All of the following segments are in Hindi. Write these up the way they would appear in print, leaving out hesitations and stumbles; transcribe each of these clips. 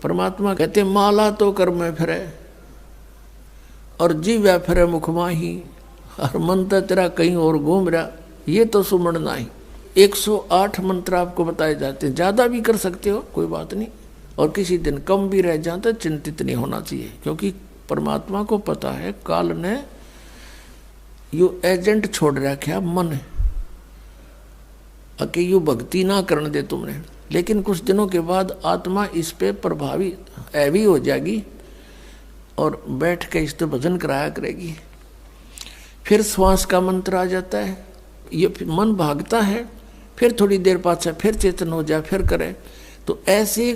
परमात्मा कहते माला तो कर में फिरे और जीव्या फिरे मुख माही, और मंत्र तेरा कहीं और घूम रहा, ये तो सुमरण नहीं। 108 मंत्र आपको बताए जाते हैं, ज़्यादा भी कर सकते हो कोई बात नहीं, और किसी दिन कम भी रह जाते चिंतित नहीं होना चाहिए, क्योंकि परमात्मा को पता है काल ने यू एजेंट छोड़ रखा मन कि यू भक्ति ना करने दे तुमने, लेकिन कुछ दिनों के बाद आत्मा इस पे प्रभावी ऐवी हो जाएगी और बैठ के इस तो भजन कराया करेगी। फिर श्वास का मंत्र आ जाता है, ये मन भागता है, फिर थोड़ी देर पाछा फिर चेतन हो जाए, फिर करे, तो ऐसे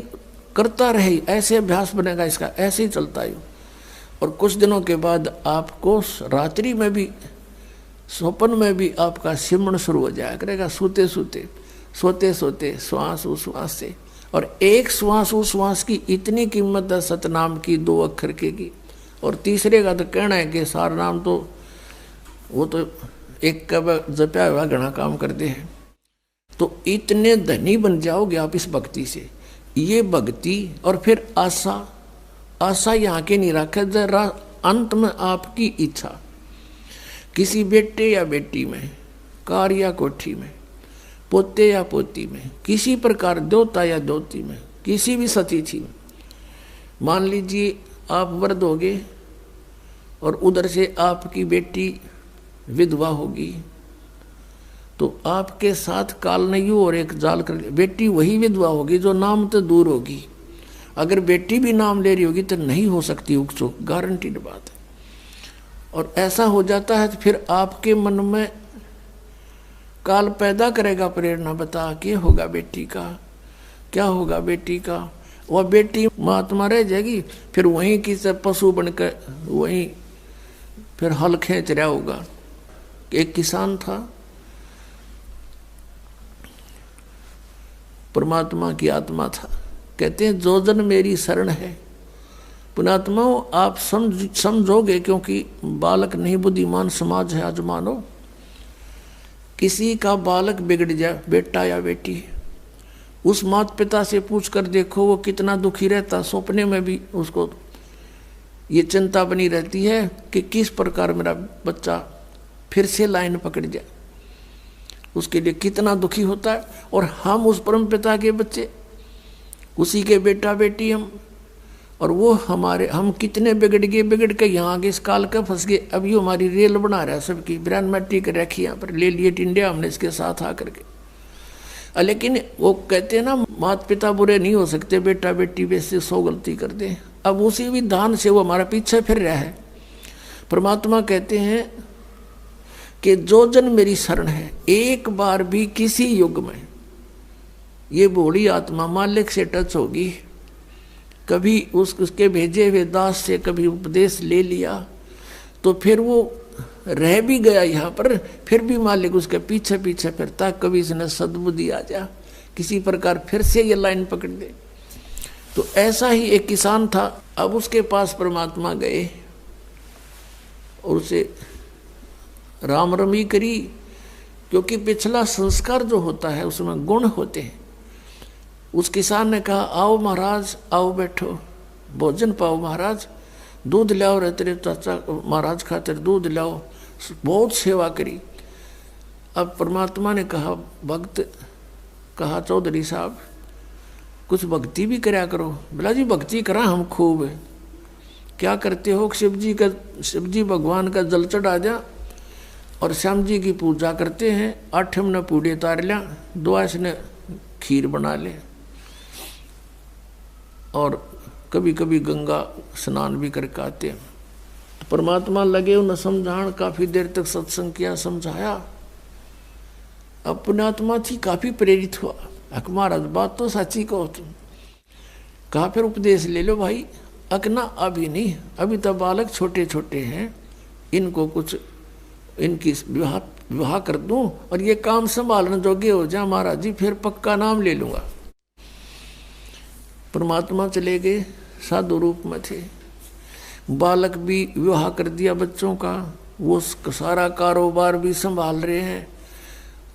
करता रहे, ऐसे अभ्यास बनेगा इसका, ऐसे ही चलता है। और कुछ दिनों के बाद आपको रात्रि में भी, स्वप्न में भी आपका सिमरण शुरू हो जाया करेगा, सोते सोते सोते सोते श्वास उश्वास से। और एक श्वास उश्वास की इतनी कीमत है सतनाम की, 2 अक्षर की, और तीसरे का तो कहना है कि सार नाम तो वो तो एक का जपया हुआ घना काम करते हैं। तो इतने धनी बन जाओगे आप इस भक्ति से। ये भक्ति और फिर आशा, आशा यहाँ के नहीं रखे, जरा अंत में आपकी इच्छा, किसी बेटे या बेटी में, कार या कोठी में, पोते या पोती में, किसी प्रकार देवता या देवती में, किसी भी सतीथि में। मान लीजिए आप वृद्ध होगे और उधर से आपकी बेटी विधवा होगी, तो आपके साथ काल ने यूं और एक जाल कर, बेटी वही विधवा होगी जो नाम तो दूर होगी। अगर बेटी भी नाम ले रही होगी तो नहीं हो सकती उकचुक, गारंटीड बात है। और ऐसा हो जाता है तो फिर आपके मन में काल पैदा करेगा प्रेरणा, बता क्या होगा बेटी का, क्या होगा बेटी का। वह बेटी महात्मा रह जाएगी, फिर वहीं की से पशु बनकर वहीं फिर हल खींच रहा होगा। एक किसान था, परमात्मा की आत्मा था, कहते हैं जो जन मेरी शरण है। पुणात्मा आप समझोगे, क्योंकि बालक नहीं बुद्धिमान समाज है आज मानो। किसी का बालक बिगड़ जाए, बेटा या बेटी, उस माता पिता से पूछ कर देखो वो कितना दुखी रहता। सपने में भी उसको ये चिंता बनी रहती है कि किस प्रकार मेरा बच्चा फिर से लाइन पकड़ जाए, उसके लिए कितना दुखी होता है। और हम उस परम पिता के बच्चे, उसी के बेटा बेटी हम, और वो हमारे, हम कितने बिगड़ गए, बिगड़ के यहाँ आगे इस काल का फंस गए। अब ये हमारी रेल बना रहा है सबकी, ब्रांड मट्टी कर रखी यहाँ पर, ले लिए टिंडिया हमने इसके साथ आकर के। लेकिन वो कहते हैं ना माता पिता बुरे नहीं हो सकते, बेटा बेटी वैसे 100 गलती कर दे। अब उसी विधान से वो हमारा पीछे फिर रहा है। परमात्मा कहते हैं कि जो जन मेरी शरण है, एक बार भी किसी युग में ये भोली आत्मा मालिक से टच होगी, कभी उसके भेजे हुए दास से कभी उपदेश ले लिया, तो फिर वो रह भी गया यहाँ पर, फिर भी मालिक उसके पीछे पीछे फिरता, कभी इसने सद्बुद्धि आ जा, किसी प्रकार फिर से ये लाइन पकड़ दे। तो ऐसा ही एक किसान था। अब उसके पास परमात्मा गए और उसे राम रमी करी, क्योंकि पिछला संस्कार जो होता है उसमें गुण होते हैं। उस किसान ने कहा आओ महाराज, आओ बैठो, भोजन पाओ महाराज, दूध लाओ रे तेरे चाचा महाराज खातिर दूध लाओ। बहुत सेवा करी। अब परमात्मा ने कहा, भक्त कहा चौधरी साहब कुछ भक्ति भी कराया करो। बोला जी भक्ति करा हम खूब है। क्या करते हो? शिव जी भगवान का जल चढ़ा जा और श्याम जी की पूजा करते हैं। 8 ने पूड़े तार लिया, 2 ने खीर बना ले, और कभी कभी गंगा स्नान भी करके आते हैं। परमात्मा लगे उन्हें समझान, काफी देर तक सत्संग किया, समझाया। अब पुण्यात्मा थी काफी प्रेरित हुआ, अक महाराज बात तो सच्ची कहो तुम। कहा फिर उपदेश ले लो भाई। अकना अभी नहीं, अभी तो बालक छोटे छोटे हैं, इनको कुछ इनकी विवाह कर दूं और ये काम संभालने जोगे हो जा महाराज जी, फिर पक्का नाम ले लूंगा। परमात्मा चले गए, साधु रूप में थे। बालक भी विवाह कर दिया बच्चों का, वो सारा कारोबार भी संभाल रहे हैं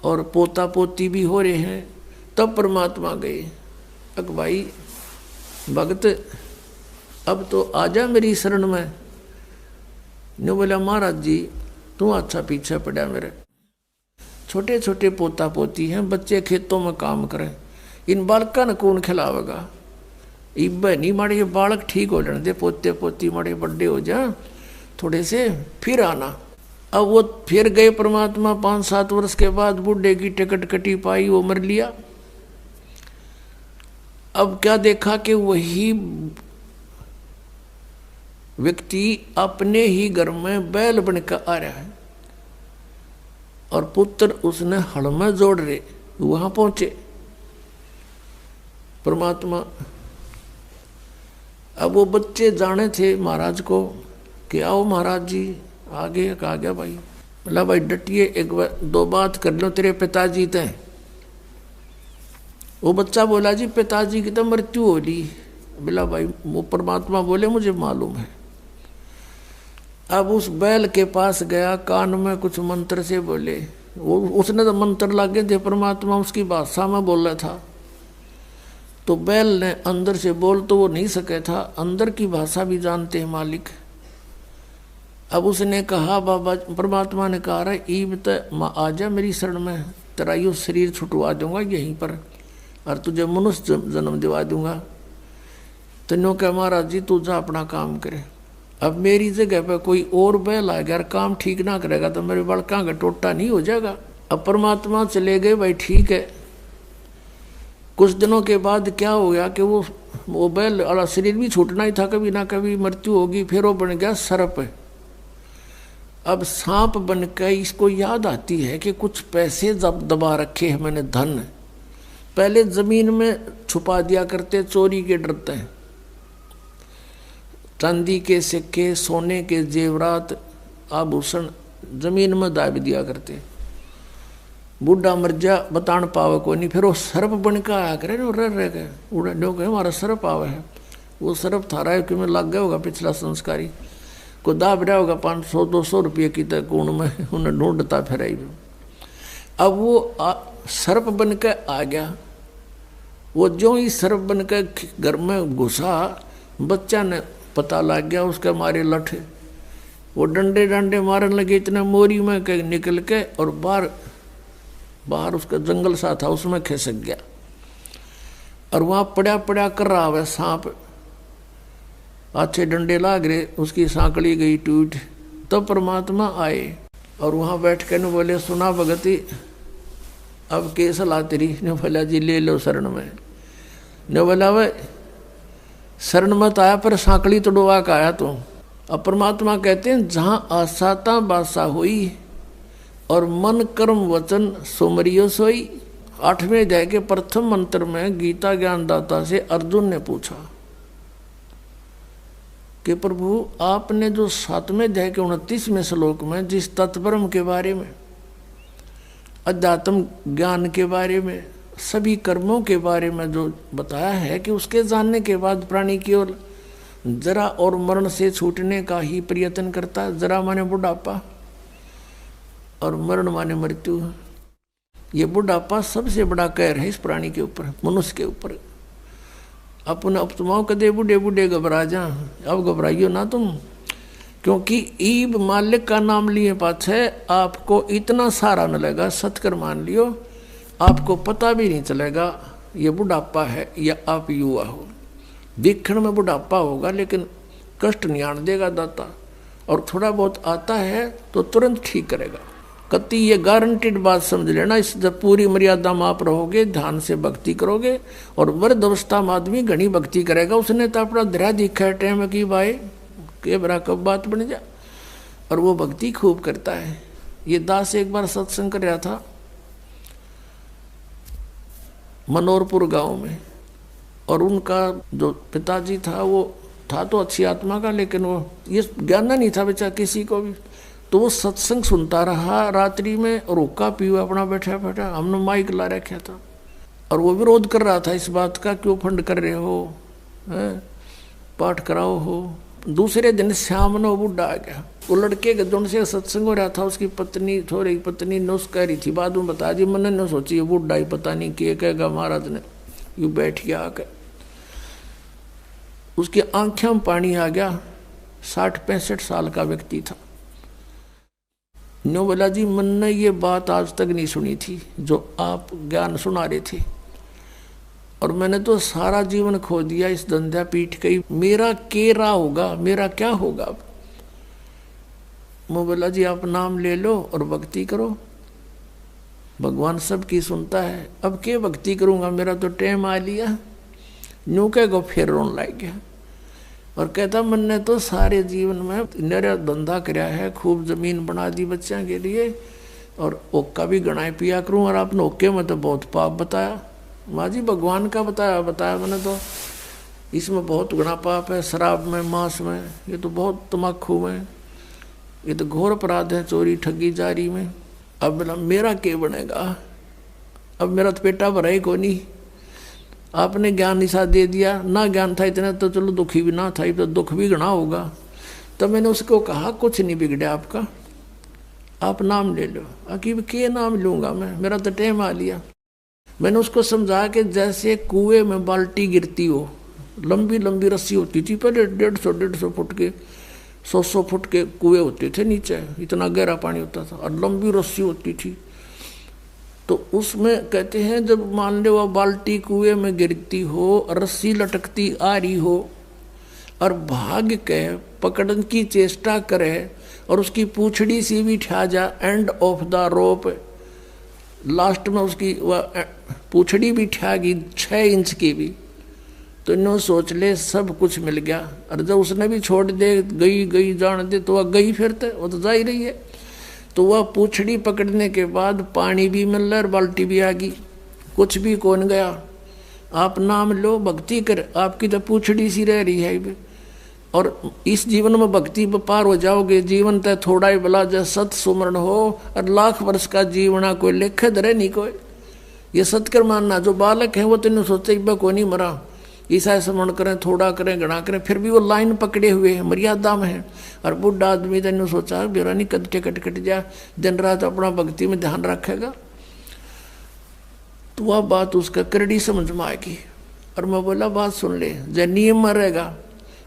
और पोता पोती भी हो रहे हैं। तब परमात्मा गए, अक भाई भगत अब तो आजा मेरी शरण में। ने बोला महाराज जी तू अच्छा पीछे पड़ा मेरे, छोटे छोटे पोता पोती हैं, बच्चे खेतों में काम करें, इन बालका ने कौन खिलावेगा। इब नहीं माड़े ये बालक ठीक हो जाने दे, पोते पोती माड़े बड़े हो जा थोड़े से, फिर आना। अब वो फिर गए परमात्मा, 5-7 वर्ष के बाद बूढ़े की टिकट कटी पाई, वो मर लिया। अब क्या देखा कि वही व्यक्ति अपने ही घर में बैल बनकर आ रहा है और पुत्र उसने हड़ में जोड़ रहे। वहां पहुंचे परमात्मा। अब वो बच्चे जाने थे महाराज को कि आओ महाराज जी आगे। कहा गया भाई, बोला भाई डटिए, एक बार 2 बात कर लो, तेरे पिताजी थे। वो बच्चा बोला जी पिताजी की तो मृत्यु हो ली। बोला भाई, वो परमात्मा बोले मुझे मालूम है। अब उस बैल के पास गया, कान में कुछ मंत्र से बोले। वो उसने तो मंत्र लागे थे, परमात्मा उसकी भाषा में बोल रहा था। तो बैल ने अंदर से बोल तो वो नहीं सके था, अंदर की भाषा भी जानते हैं मालिक। अब उसने कहा बाबा, परमात्मा ने कहा रहा ईब तो आ जा मेरी शरण में, तेरा यो शरीर छुटवा दूंगा यहीं पर और तुझे मनुष्य जन्म दिवा दूंगा। तेनों क्या महाराज जी तू जा अपना काम करे। अब मेरी जगह पे कोई और बैल आ गया और काम ठीक ना करेगा तो मेरे बड़का का टोटा नहीं हो जाएगा। अब परमात्मा चले गए, भाई ठीक है। कुछ दिनों के बाद क्या हो गया कि वो बैल वाला शरीर भी छूटना ही था, कभी ना कभी मृत्यु होगी। फिर वो बन गया सर्प। अब सांप बनकर इसको याद आती है कि कुछ पैसे जब दबा रखे हैं मैंने, धन पहले जमीन में छुपा दिया करते, चोरी के डरते हैं। चांदी के सिक्के, सोने के जेवरात, आभूषण जमीन में दाब दिया करते। बूढ़ा मर जा बतान पावे को नहीं, फिर वो सर्प बन के आया करे ना, रह गए उड़ा कहे हमारा सर्प आवे है। वो सर्प थारा है कि में लग गया होगा पिछला संस्कारी को, दाब रहा होगा 500-200 रुपये की तक कूण में, उन्हें ढूंढता फिर। अब वो सर्प बन के आ गया। वो जो ही सर्प बन के घर में घुसा, बच्चा ने पता लग गया, उसके मारे लठे वो डंडे डंडे मारने लगे, इतने मोरी में निकल के और बाहर उसका जंगल सा था उसमें खिसक गया और वहां पड़ा पड़ा कर रहा है सांप। अच्छे डंडे लाग रहे, उसकी सांकड़ी गई टूट। तब परमात्मा आए और वहां बैठ के न बोले सुना भगती अब के सलाह तेरी। ने बोला जी ले लो शरण में। ने बोला वह शरण मत आया पर सांकड़ी तोड़वा का आया। तो अब परमात्मा कहते हैं जहां आसाता बासा हुई और मन कर्म वचन सोमरियो सोई। 8वें अध्याय के प्रथम मंत्र में गीता ज्ञानदाता से अर्जुन ने पूछा कि प्रभु आपने जो 7वें अध्याय के 29वें श्लोक में जिस तत्परम के बारे में, अध्यात्म ज्ञान के बारे में, सभी कर्मों के बारे में जो बताया है कि उसके जानने के बाद प्राणी केवल जरा और मरण से छूटने का ही प्रयत्न करता है। जरा माने बुढ़ापा और मरण माने मृत्यु। ये बुढ़ापा सबसे बड़ा कहर है इस प्राणी के ऊपर, मनुष्य के ऊपर। अपना उपतमाओं कदे बूढ़े बूढ़े घबरा जा, अब घबराइयो ना तुम, क्योंकि ईब मालिक का नाम लिए पाछे आपको इतना सारा मिलेगा, सत्कर मान लियो, आपको पता भी नहीं चलेगा ये बुढ़ापा है या आप युवा हो। दिखण में बुढ़ापा होगा लेकिन कष्ट नहीं आने देगा दाता, और थोड़ा बहुत आता है तो तुरंत ठीक करेगा। कति ये गारंटेड बात समझ लेना। इस जब पूरी मर्यादा में आप रहोगे, ध्यान से भक्ति करोगे, और वृद्ध अवस्था में आदमी घनी भक्ति करेगा। उसने तो अपना धैर्य दिखा टाइम की भाई के बरा कब बात बन जा, और वो भक्ति खूब करता है। ये दास एक बार सत्संग कर रहा था मनोरपुर गांव में, और उनका जो पिताजी था वो था तो अच्छी आत्मा का, लेकिन वो ये ज्ञान नहीं था बेचारा किसी को भी। तो वो सत्संग सुनता रहा रात्रि में, और हुक्का पीवा अपना बैठा बैठा, हमने माइक ला रखा था, और वो विरोध कर रहा था इस बात का, क्यों फंड कर रहे हो, पाठ कराओ हो। दूसरे दिन शाम ने वो बुढ़ा आ गया। वो लड़के के जोन से सत्संग हो रहा था, उसकी पत्नी थोड़ी पत्नी नुस कह रही थी, बाद में बता दी। मैंने न सोची ये बुढ़ा ही पता नहीं क्या कहेगा महाराज ने, यू बैठ गया आकर। उसकी आंखों में पानी आ गया। 60-65 साल का व्यक्ति था। न्यू बोला जी मैंने ये बात आज तक नहीं सुनी थी जो आप ज्ञान सुना रहे थे, और मैंने तो सारा जीवन खो दिया इस धंधा पीठ गई, मेरा केरा होगा, मेरा क्या होगा। मैं बोला जी आप नाम ले लो और भक्ति करो, भगवान सबकी सुनता है। अब क्या भक्ति करूंगा, मेरा तो टाइम आ लिया। न्यू कह गो फिर रोन लग गया और कहता मैंने तो सारे जीवन में मेरा धंधा कराया है, खूब जमीन बना दी बच्चों के लिए, और ओक्का भी गणाए पिया करूं, और आपने ओक्के में तो बहुत पाप बताया। माँ जी भगवान का बताया मैंने तो, इसमें बहुत गुना पाप है, शराब में, मांस में, ये तो बहुत तम्बाकू में, ये तो घोर अपराध है, चोरी ठगी जारी में। अब बोला मेरा क्या बनेगा, अब मेरा तो पेटा भरा ही को नहीं। आपने ज्ञान निशा दे दिया, ना ज्ञान था इतना तो चलो दुखी भी ना था, तो दुख भी घना होगा। तो मैंने उसको कहा कुछ नहीं बिगड़ा आपका, आप नाम ले लो। अकीब के नाम लूँगा मैं, मेरा तो टाइम आ लिया। मैंने उसको समझा कि जैसे कुएं में बाल्टी गिरती हो, लंबी लंबी रस्सी होती थी पहले, 150 फुट के, 100 फुट के कुएं होते थे नीचे, इतना गहरा पानी होता था, और लंबी रस्सी होती थी। तो उसमें कहते हैं जब मान लो वह बाल्टी कुएं में गिरती हो, रस्सी लटकती आ रही हो, और भाग के पकड़ने की चेष्टा करे, और उसकी पूछड़ी सी भी ठा जा end of the rope, last में उसकी वह पूछड़ी भी ठा गई 6 इंच की भी, तो इन्होंने सोच ले सब कुछ मिल गया। और जब उसने भी छोड़ दे, गई जान दे, तो वह गई फिरते, वो तो जा ही रही है। तो वह पूछड़ी पकड़ने के बाद पानी भी मिल रहा और बाल्टी भी आ गई, कुछ भी कौन गया। आप नाम लो, भक्ति कर, आपकी तो पूछड़ी सी रह रही है। और इस जीवन में भक्ति पार हो जाओगे। जीवन तय थोड़ा ही भला, जब सत सुमरण हो, और लाख वर्ष का जीवना कोई लेखे धरे नहीं कोई। ये सत्कर मानना, जो बालक है वो तेने सोचे को नहीं मरा, ईसा स्मरण करें, थोड़ा करें, घना करें, फिर भी वो लाइन पकड़े हुए हैं, मर्यादा में है। और बुढ़ा आदमी तेने सोचा बेरा नहीं कदटे कट जा, दिन रात अपना भक्ति में ध्यान रखेगा, तो वह बात उसका करड़ी समझ में आएगी। और मैं बोला बात सुन ले, जब नियम में रहेगा,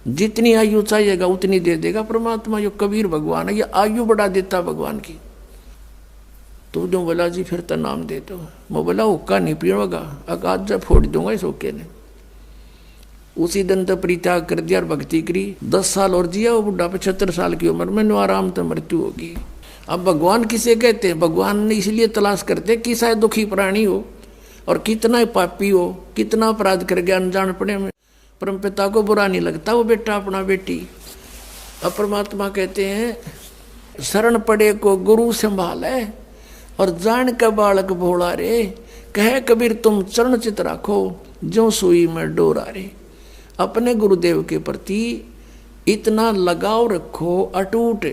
जितनी आयु चाहिएगा उतनी दे देगा परमात्मा। यो कबीर भगवान है, ये आयु बढ़ा देता भगवान की। तो जो बोला जी फिर तो नाम दे दो। मैं बोला हुक्का नहीं पीऊंगा, अकाज जब फोड़ दूंगा इस हुक्के ने। उसी दिन तो परित्याग कर दिया और भक्ति करी। 10 साल और जिया वो बुढ़ा, 75 साल की उम्र में आराम तो मृत्यु होगी। अब भगवान किसे कहते हैं? भगवान ने इसलिए तलाश करते कि शायद दुखी प्राणी हो, और कितना पापी हो, कितना अपराध कर गया अनजान पड़े में, परम पिता को बुरा नहीं लगता वो बेटा अपना बेटी। अब परमात्मा कहते हैं शरण पड़े को गुरु संभाले, और जान का बालक भोला रे, कहे कबीर तुम चरण चित राखो, जो सुई में डोरा रे। अपने गुरुदेव के प्रति इतना लगाव रखो अटूट,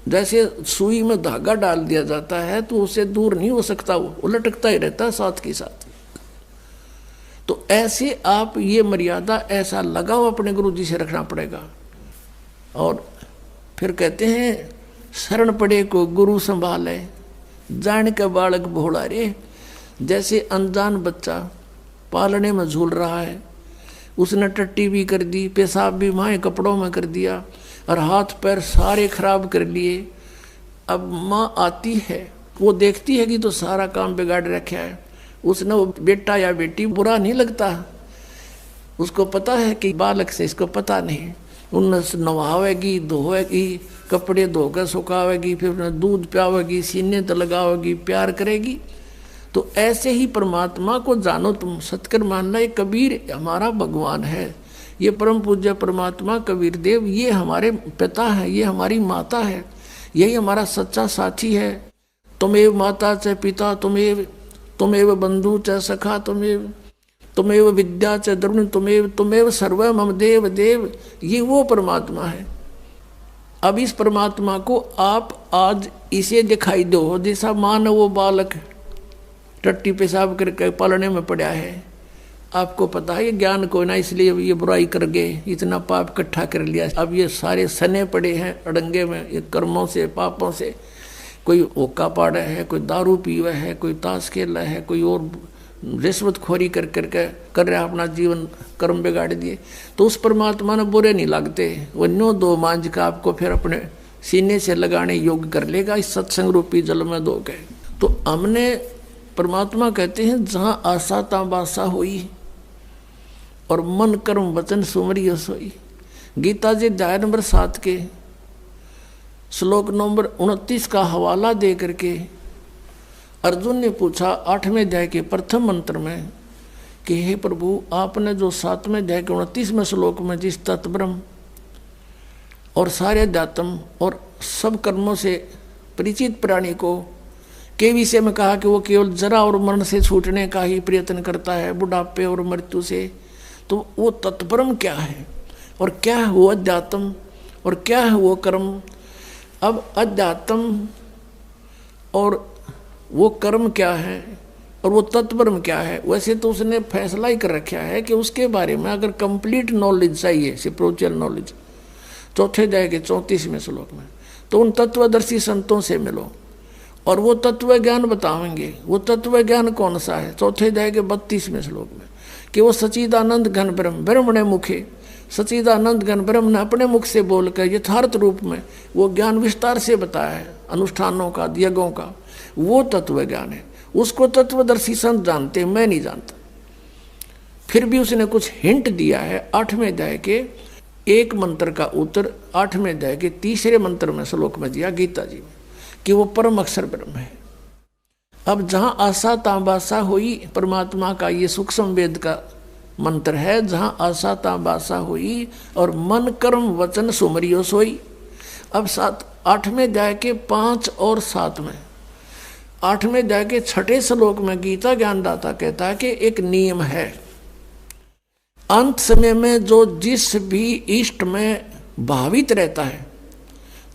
जैसे सुई में धागा डाल दिया जाता है तो उससे दूर नहीं हो सकता, वो लटकता ही रहता है साथ के साथ। तो ऐसे आप ये मर्यादा, ऐसा लगाव अपने गुरु जी से रखना पड़ेगा। और फिर कहते हैं शरण पड़े को गुरु संभाले, जान के बालक भोला रे। जैसे अनजान बच्चा पालने में झूल रहा है, उसने टट्टी भी कर दी, पेशाब भी माए कपड़ों में कर दिया, और हाथ पैर सारे खराब कर लिए। अब माँ आती है, वो देखती है कि तो सारा काम बिगाड़ रखा है, उसने वो बेटा या बेटी बुरा नहीं लगता, उसको पता है कि बालक से इसको पता नहीं। उन्हें नवावेगी, धोएगी, कपड़े धोकर सुखावेगी, फिर उन्हें दूध पियावेगी, सीने तो लगावेगी, प्यार करेगी। तो ऐसे ही परमात्मा को जानो तुम, सतकर मानना ये कबीर हमारा भगवान है, ये परम पूज्य परमात्मा कबीर देव, ये हमारे पिता है, ये हमारी माता है, यही हमारा सच्चा साथी है। तुमेव माता च पिता तुमेव बंधु च सखा तुमेव विद्या च द्रविण तुमेव सर्व मम देव देव, ये वो परमात्मा है। अब इस परमात्मा को आप आज इसे दिखाई दो, जैसा मानो वो बालक टट्टी पेशाब करके पालने में पड़ा है। आपको पता है ये ज्ञान को ना, इसलिए ये बुराई कर गए, इतना पाप इकट्ठा कर लिया। अब ये सारे सने पड़े हैं अड़ंगे में, ये कर्मों से पापों से। कोई ओका पाड़ा है, कोई दारू पीवा है, कोई ताश खेला है, कोई और रिश्वतखोरी कर रहे अपना जीवन कर्म बिगाड़ दिए, तो उस परमात्मा ने बुरे नहीं लगते। वो नो दो मांझ का आपको फिर अपने सीने से लगाने योग्य कर लेगा इस सत्संग रूपी जल में दो के। तो हमने परमात्मा कहते हैं जहाँ आशा ता बासा हुई और मन कर्म वचन सुमरियो सोई। गीता जी अध्याय नंबर 7 के श्लोक नंबर 29 का हवाला दे करके अर्जुन ने पूछा 8वें अध्याय के प्रथम मंत्र में कि हे प्रभु, आपने जो 7वें अध्याय के 29वें श्लोक में जिस तत्ब्रह्म और सारे अध्यात्म और सब कर्मों से परिचित प्राणी को के विषय में कहा कि वो केवल जरा और मरण से छूटने का ही प्रयत्न करता है, बुढ़ापे और मृत्यु से, तो वो तत्ब्रह्म क्या है और क्या है वो अध्यात्म और क्या है वो कर्म। अब अध्यात्म और वो कर्म क्या है और वो तत्ब्रह्म क्या है, वैसे तो उसने फैसला ही कर रखा है कि उसके बारे में अगर कंप्लीट नॉलेज चाहिए, स्पिरिचुअल नॉलेज, चौथे अध्याय के 34वें श्लोक में, तो उन तत्वदर्शी संतों से मिलो और वो तत्व ज्ञान बताएंगे। वो तत्व ज्ञान कौन सा है? चौथे अध्याय के 32वें श्लोक में कि वो सच्चिदानंद घन ब्रह्म, ब्रह्मणे मुखे, सच्चिदानंद घन ब्रह्म ने अपने मुख से बोलकर यथार्थ रूप में वो ज्ञान विस्तार से बताया है, अनुष्ठानों का, यज्ञों का, वो तत्व ज्ञान है। उसको तत्वदर्शी संत जानते, मैं नहीं जानता। फिर भी उसने कुछ हिंट दिया है 8वें अध्याय के एक मंत्र का उत्तर 8वें अध्याय के 3रे मंत्र में श्लोक में दिया गीता जी में कि वो परम अक्षर ब्रह्म है। अब जहां आशा ताबासा हुई, परमात्मा का ये सूक्ष्म वेद का मंत्र है, जहां आशा ताबासा हुई और मन कर्म वचन सुमरियो सोई। अब 8वें अध्याय के 5 और 7 में, 8वें अध्याय के 6ठे श्लोक में गीता ज्ञानदाता कहता है कि एक नियम है, अंत समय में जो जिस भी इष्ट में भावित रहता है,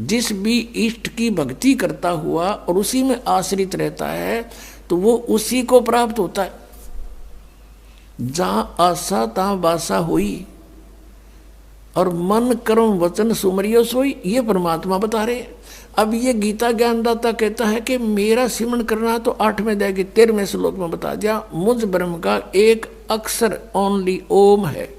जिस भी इष्ट की भक्ति करता हुआ और उसी में आश्रित रहता है, तो वो उसी को प्राप्त होता है। जहां आशा तहां बासा हुई और मन कर्म वचन सुमरियो सोई, ये परमात्मा बता रहे हैं। अब ये गीता ज्ञानदाता कहता है कि मेरा सिमरन करना तो 8वें अध्याय के 13वें श्लोक में बता दिया, मुझ ब्रह्म का एक अक्षर ओनली ओम है,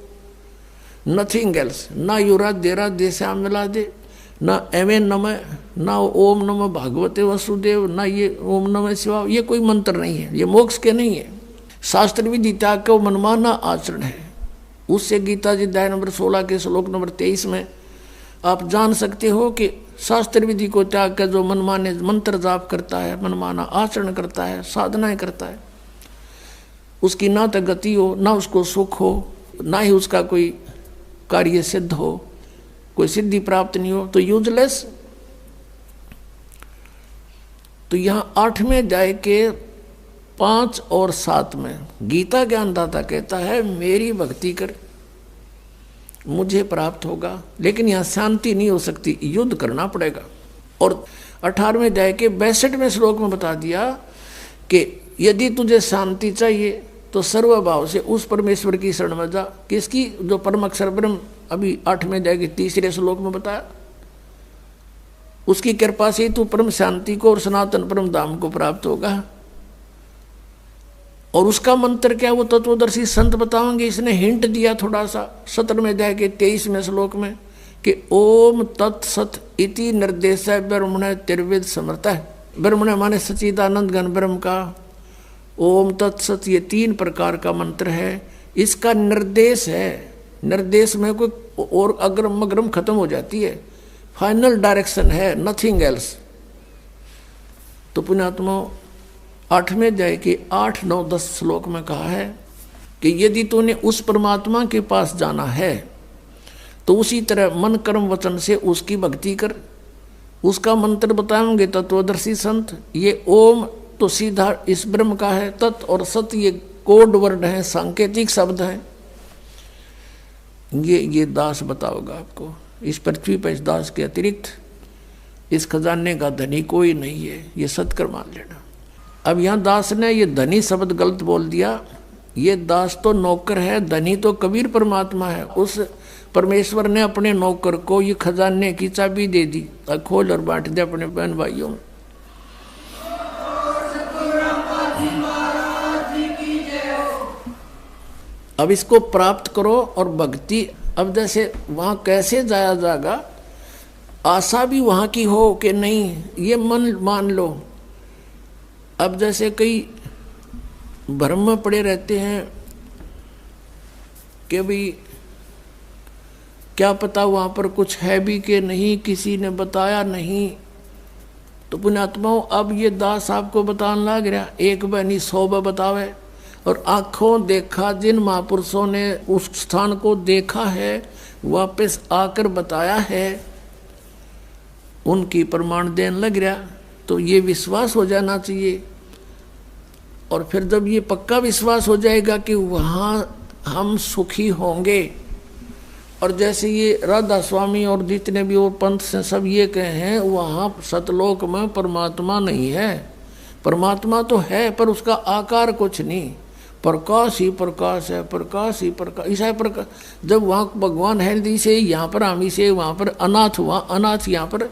नथिंग एल्स। ना युरा देरा देशा मिला दे, ना एवे नमः, ना ओम नमः भागवते वसुदेव, ना ये ओम नमः शिवाय, ये कोई मंत्र नहीं है, ये मोक्ष के नहीं है। शास्त्र विधि त्याग का मनमाना आचरण है। उससे गीता जी अध्याय नंबर 16 के श्लोक नंबर 23 में आप जान सकते हो कि शास्त्र विधि को त्याग कर जो मनमाने मंत्र जाप करता है, मनमाना आचरण करता है, साधनाएं करता है, उसकी ना तो गति हो, ना उसको सुख हो, ना ही उसका कोई कार्य सिद्ध हो, कोई सिद्धि प्राप्त नहीं हो, तो यूजलेस। तो यहाँ 8वें अध्याय के 5 और 7 में गीता ज्ञानदाता कहता है मेरी भक्ति कर, मुझे प्राप्त होगा। लेकिन यहाँ शांति नहीं हो सकती, युद्ध करना पड़ेगा। और 18वें अध्याय के 62वें श्लोक में बता दिया कि यदि तुझे शांति चाहिए तो सर्वभाव से उस परमेश्वर की शरण में जा। किसकी? जो परम अक्षर ब्रह्म अभी 8वें अध्याय के 3रे श्लोक में बताया, उसकी कृपा से तू परम शांति को और सनातन परम धाम को प्राप्त होगा। और उसका मंत्र क्या, वो तत्वदर्शी संत बताएंगे। इसने हिंट दिया थोड़ा सा 17वें अध्याय के 23वें श्लोक में कि ओम तत्सत इति निर्देश ब्रह्मण त्रिविध समर्थ है। ब्रह्मण माने सच्चिदानंद घन ब्रह्म का ओम तत्सत, ये 3 प्रकार का मंत्र है। इसका निर्देश है, निर्देश में कोई और अग्रम अग्रम खत्म हो जाती है, फाइनल डायरेक्शन है, नथिंग एल्स। तो पुण्यात्मा 8वें अध्याय के 8, 9, 10 श्लोक में कहा है कि यदि तूने उस परमात्मा के पास जाना है तो उसी तरह मन कर्म वचन से उसकी भक्ति कर। उसका मंत्र बताएंगे तत्वदर्शी संत। ये ओम तो सीधा इस ब्रह्म का है, तत् और सत ये कोड वर्ड है, सांकेतिक शब्द हैं। ये दास बताओगा आपको। इस पृथ्वी पर इस दास के अतिरिक्त इस खजाने का धनी कोई नहीं है, ये सत्कर मान लेना। अब यहाँ दास ने ये धनी शब्द गलत बोल दिया। ये दास तो नौकर है, धनी तो कबीर परमात्मा है। उस परमेश्वर ने अपने नौकर को ये खजाने की चाबी दे दी, खोल और बांट दे अपने बहन भाइयों में। अब इसको प्राप्त करो और भक्ति। अब जैसे वहाँ कैसे जाया जाएगा, आशा भी वहाँ की हो कि नहीं, ये मन मान लो। अब जैसे कई भ्रम में पड़े रहते हैं कि भाई क्या पता वहाँ पर कुछ है भी कि नहीं, किसी ने बताया नहीं। तो पुण्यात्माओं, अब ये दास आपको बताने लग रहा, एक बनी 100 बतावे। और आंखों देखा जिन महापुरुषों ने उस स्थान को देखा है, वापस आकर बताया है, उनकी प्रमाण देने लग रहा। तो ये विश्वास हो जाना चाहिए। और फिर जब ये पक्का विश्वास हो जाएगा कि वहाँ हम सुखी होंगे, और जैसे ये राधा स्वामी और जितने भी वो पंथ से सब ये कहे हैं, वहाँ सतलोक में परमात्मा नहीं है। परमात्मा तो है पर उसका आकार कुछ नहीं, प्रकाश ही प्रकाश है, प्रकाश ही प्रकाश, ऐसा प्रकाश। जब वहाँ भगवान है दी से, यहाँ पर आमी से, वहाँ पर अनाथ हुआ, अनाथ यहाँ पर,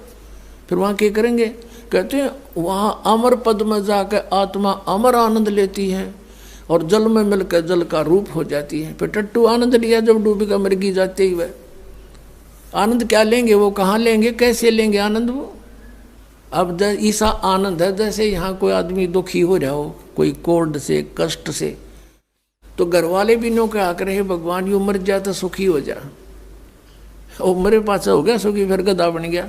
फिर वहाँ क्या करेंगे? कहते हैं वहाँ अमर पद में जाकर आत्मा अमर आनंद लेती है और जल में मिलकर जल का रूप हो जाती है। फिर टट्टू आनंद लिया जब डूबी का मृगी जाते ही, वह आनंद क्या लेंगे, वो कहाँ लेंगे, कैसे लेंगे आनंद वो? अब ऐसा आनंद है जैसे यहाँ कोई आदमी दुखी हो जाओ, कोई कोर्ड से, कष्ट से, तो घर वाले भी नो क्या करे, भगवान यू मर जा तो सुखी हो जा। और मेरे पास हो गया सुखी, फिर गधा बन गया,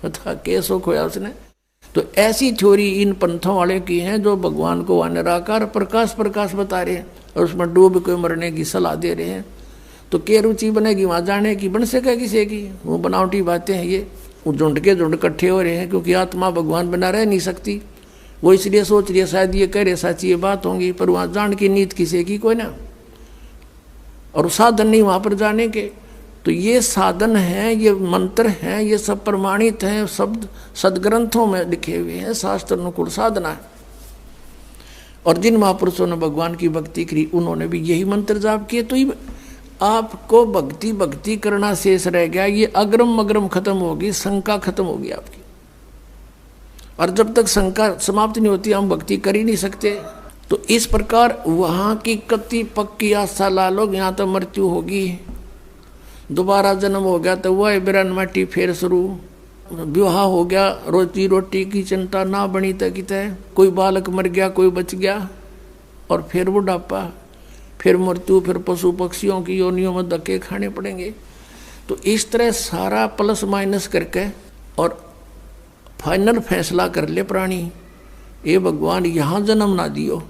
बता के सुख होया उसने। तो ऐसी थ्योरी इन पंथों वाले की हैं जो भगवान को निराकार प्रकाश प्रकाश बता रहे हैं और उसमें डूब के मरने की सलाह दे रहे हैं। तो क्या रुचि बनेगी वहाँ जाने की? बन सके किसी की? वो बनावटी बातें हैं ये। वो झुंड के झुंड इकट्ठे हो रहे हैं क्योंकि आत्मा भगवान बना रह नहीं सकती। वो इसलिए सोच रही है शायद ये कह रहे सच्ची ये बात होंगी, पर वहाँ जान की नीत किसी की कोई ना, और साधन नहीं वहाँ पर जाने के। तो ये साधन हैं, ये मंत्र हैं, ये सब प्रमाणित हैं, शब्द सदग्रंथों में लिखे हुए हैं, शास्त्र अनुकूल साधना है। और जिन महापुरुषों ने भगवान की भक्ति करी उन्होंने भी यही मंत्र जाप किए। तो आपको भक्ति भक्ति करना शेष रह गया, ये अग्रम अग्रम खत्म होगी, शंका खत्म होगी आपकी। और जब तक शंका समाप्त नहीं होती हम भक्ति कर ही नहीं सकते। तो इस प्रकार वहाँ की कति पक्की आशा ला लो, यहाँ तो मृत्यु होगी, दोबारा जन्म हो गया तो वह बिरन माटी फिर शुरू, विवाह हो गया, रोजी रोटी की चिंता ना बनी तक कोई बालक मर गया, कोई बच गया, और फिर बुढ़ापा, फिर मृत्यु, फिर पशु पक्षियों की योनियों में धक्के खाने पड़ेंगे। तो इस तरह सारा प्लस माइनस करके और फाइनल फैसला कर ले प्राणी, ये भगवान यहाँ जन्म ना दियो,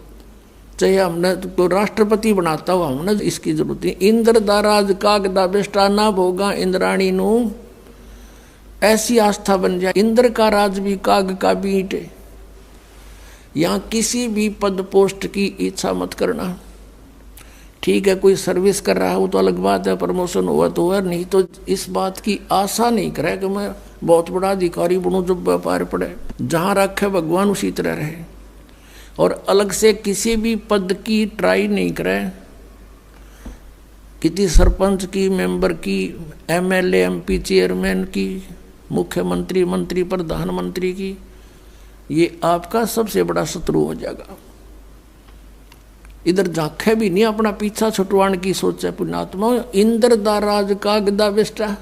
चाहे हमने तो राष्ट्रपति बनाता हुआ हमने इसकी जरूरत नहीं। इंद्र दा राज कागदा बेस्टा ना भोगा इंद्राणी नू, ऐसी आस्था बन जाए। इंद्र का राज भी काग का भी ईंट। यहाँ किसी भी पद पोस्ट की इच्छा मत करना। ठीक है कोई सर्विस कर रहा है वो तो अलग बात है, प्रमोशन हुआ तो हुआ, नहीं तो इस बात की आशा नहीं करे कि मैं बहुत बड़ा अधिकारी बनूं जब व्यापार पड़े। जहाँ रखे भगवान उसी तरह रहे, और अलग से किसी भी पद की ट्राई नहीं करे। किसी सरपंच की, मेंबर की, एमएलए एमपी चेयरमैन की, मुख्यमंत्री मंत्री प्रधानमंत्री की, ये आपका सबसे बड़ा शत्रु हो जाएगा। इधर झांके भी नहीं, अपना पीछा छुटवाने की सोचे पुण्यात्मा। इंद्र दा राज कागदा बेस्टा,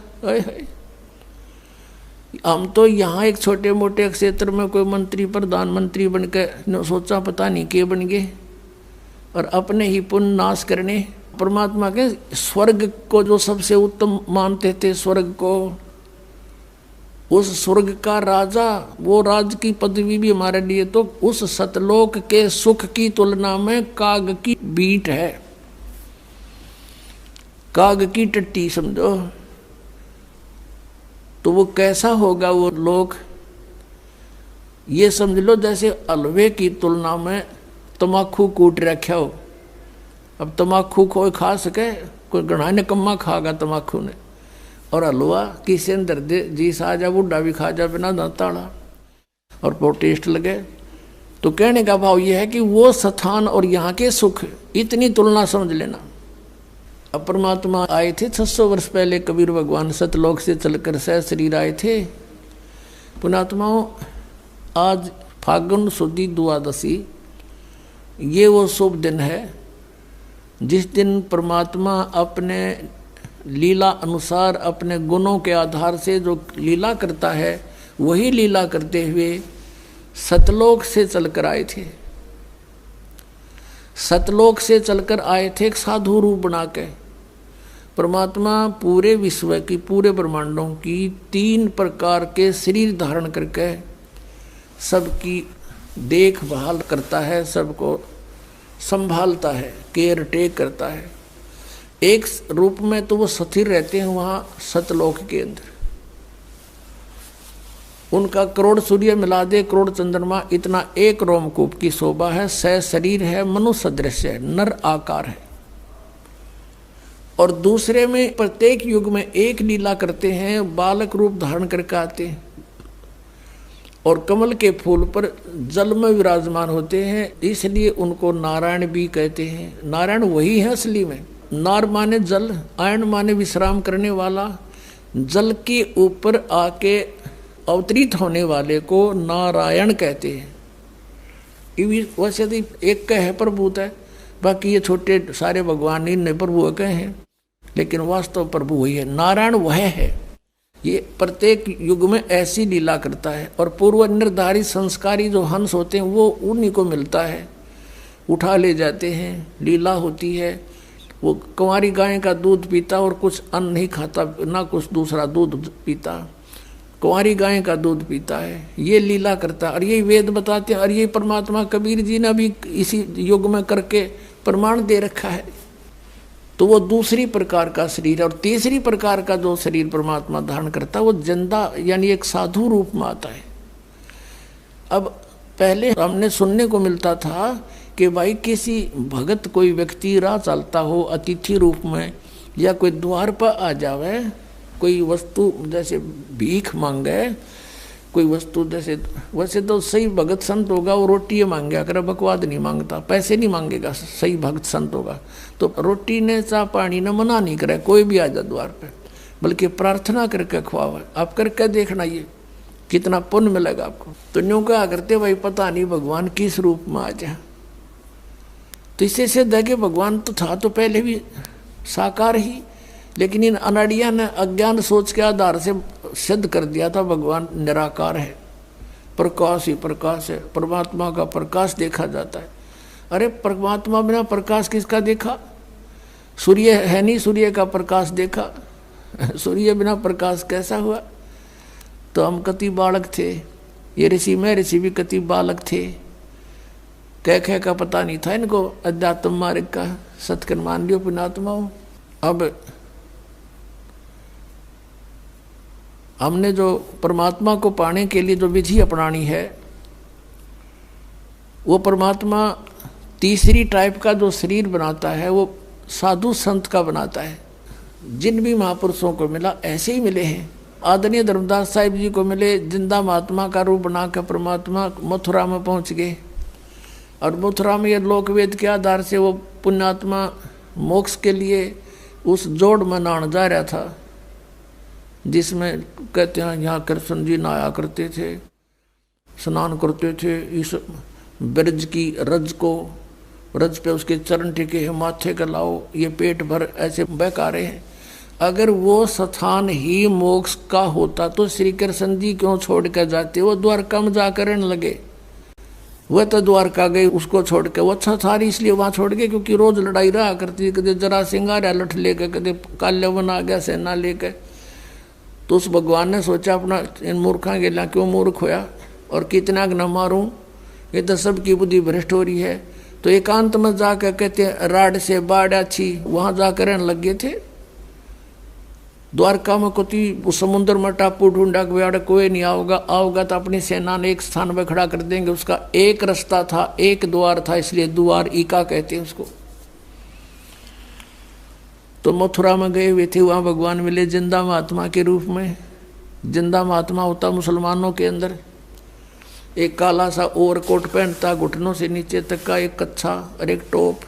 हम तो यहाँ एक छोटे मोटे क्षेत्र में कोई मंत्री प्रधानमंत्री बन के सोचा पता नहीं के बन गए, और अपने ही पुण्य नाश करने। परमात्मा के स्वर्ग को जो सबसे उत्तम मानते थे, स्वर्ग को, उस स्वर्ग का राजा, वो राज की पदवी भी हमारे लिए तो उस सतलोक के सुख की तुलना में काग की बीट है, काग की टट्टी समझो। तो वो कैसा होगा वो लोग, ये समझ लो जैसे हलवे की तुलना में तम्बाकू कूट रखा हो। अब तम्बाकू कोई खा सके, कोई गणा निकम्मा खागा तम्बाकू ने, और हलवा किसी ने दर्द जी सा जा, बुढ़ा भी खा जा बिना दांताड़ा, और वो टेस्ट लगे। तो कहने का भाव ये है कि वो स्थान और यहाँ के सुख, इतनी तुलना समझ लेना। अब परमात्मा आए थे 600 वर्ष पहले, कबीर भगवान सतलोक से चलकर सह शरीर आए थे। पुणात्माओं, आज फागुन सुदी द्वादशी, ये वो शुभ दिन है जिस दिन परमात्मा अपने लीला अनुसार अपने गुणों के आधार से जो लीला करता है, वही लीला करते हुए सतलोक से चलकर आए थे। सतलोक से चलकर आए थे एक साधु रूप बना के। परमात्मा पूरे विश्व की, पूरे ब्रह्मांडों की 3 प्रकार के शरीर धारण करके सबकी देखभाल करता है, सबको संभालता है, केयर टेक करता है। एक रूप में तो वो स्थिर रहते हैं वहाँ सतलोक के अंदर। उनका करोड़ सूर्य मिला दे, करोड़ चंद्रमा, इतना एक रोमकूप की शोभा है। सह शरीर है, मनुष्य सदृश है, नर आकार है। और दूसरे में प्रत्येक युग में एक लीला करते हैं, बालक रूप धारण करके आते हैं और कमल के फूल पर जल में विराजमान होते हैं, इसलिए उनको नारायण भी कहते हैं। नारायण वही है असली में। नार माने जल, आयन माने विश्राम करने वाला। जल के ऊपर आके अवतरित होने वाले को नारायण कहते हैं। वैसे तो एक का है प्रभुत है, बाकी ये छोटे सारे भगवान इन प्रभु के हैं, लेकिन वास्तव प्रभु वही है। नारायण वह है। ये प्रत्येक युग में ऐसी लीला करता है। और पूर्व निर्धारित संस्कारी जो हंस होते हैं वो उन्हीं को मिलता है, उठा ले जाते हैं, लीला होती है। वो कुंवारी गाय का दूध पीता और कुछ अन्न नहीं खाता, ना कुछ दूसरा दूध पीता, कुंवारी गाय का दूध पीता है। ये लीला करता है और यही वेद बताते हैं। और यही परमात्मा कबीर जी ने भी इसी युग में करके प्रमाण दे रखा है। तो वो दूसरी प्रकार का शरीर है। और तीसरी प्रकार का जो शरीर परमात्मा धारण करता है वो जिंदा यानी एक साधु रूप में आता है। अब पहले हमने सुनने को मिलता था कि भाई किसी भगत कोई व्यक्ति राह चलता हो अतिथि रूप में, या कोई द्वार पर आ जावे, कोई वस्तु जैसे भीख मांगे, कोई वस्तु जैसे, वैसे तो सही भगत संत होगा वो रोटी मांगे कर, बकवाद नहीं मांगता, पैसे नहीं मांगेगा। सही भगत संत होगा तो रोटी ने चाह पानी ने मना नहीं करे कोई भी आ जा द्वार पे, बल्कि प्रार्थना करके खुआवा। आप करके देखना ये कितना पुण्य मिलेगा आपको। तो न्यू क्या करते भाई पता नहीं भगवान किस रूप में आ जाए। तो इससे सिद्ध है कि भगवान तो था तो पहले भी साकार ही, लेकिन इन अनाड़िया ने अज्ञान सोच के आधार से सिद्ध कर दिया था भगवान निराकार है, प्रकाश ही प्रकाश है। परमात्मा का प्रकाश देखा जाता है। अरे परमात्मा बिना प्रकाश किसका देखा? सूर्य है नहीं, सूर्य का प्रकाश देखा, सूर्य बिना प्रकाश कैसा हुआ? तो हम कति बालक थे, ये ऋषि में ऋषि भी कति बालक थे, कह का पता नहीं था इनको अध्यात्म मार्ग का। सत्कर्म मान लियो पुण्यात्माओं। अब हमने जो परमात्मा को पाने के लिए जो विधि अपनानी है, वो परमात्मा तीसरी टाइप का जो शरीर बनाता है वो साधु संत का बनाता है। जिन भी महापुरुषों को मिला ऐसे ही मिले हैं। आदरणीय धर्मदास साहिब जी को मिले, जिंदा महात्मा का रूप बनाकर परमात्मा मथुरा में पहुंच गए। और मथुरा में ये लोकवेद के आधार से वो पुण्यात्मा मोक्ष के लिए उस जोड़ में नहाने जा रहा था, जिसमें कहते हैं यहाँ कृष्ण जी नहाया करते थे, स्नान करते थे। इस ब्रज की रज को, रज पे उसके चरण टिके हैं, माथे का लाओ, ये पेट भर ऐसे बहका रहे हैं। अगर वो स्थान ही मोक्ष का होता तो श्री कृष्ण जी क्यों छोड़ कर जाते? वो द्वारका में जाकर रहने लगे। वह तो द्वारका गए, उसको छोड़ के। वो अच्छा था इसलिए वहाँ छोड़ गए क्योंकि रोज लड़ाई रहा करती, कदे जरा सिंगार लठ लेकर, कदे काल्यवन आ गया सेना लेकर। तो उस भगवान ने सोचा अपना इन मूर्खा गेला क्यों मूर्ख होया और कितना न मारूं, ये तो सबकी बुद्धि भ्रष्ट हो रही है। तो एकांत में जाकर कहते राड से बाढ़ अच्छी, वहां जाकर रहने लग गए थे। द्वारका में कोती समुद्र में टापू ढूंढा के कोई नहीं आओगा तो अपनी सेना ने एक स्थान पर खड़ा कर देंगे। उसका एक रास्ता था, एक द्वार था, इसलिए द्वार ईका कहते हैं उसको। तो मथुरा में गए हुए थे, वहां भगवान मिले जिंदा महात्मा के रूप में। जिंदा महात्मा होता मुसलमानों के अंदर, एक काला सा ओवरकोट पहनता, घुटनों से नीचे तक का एक कच्छा और एक टोप,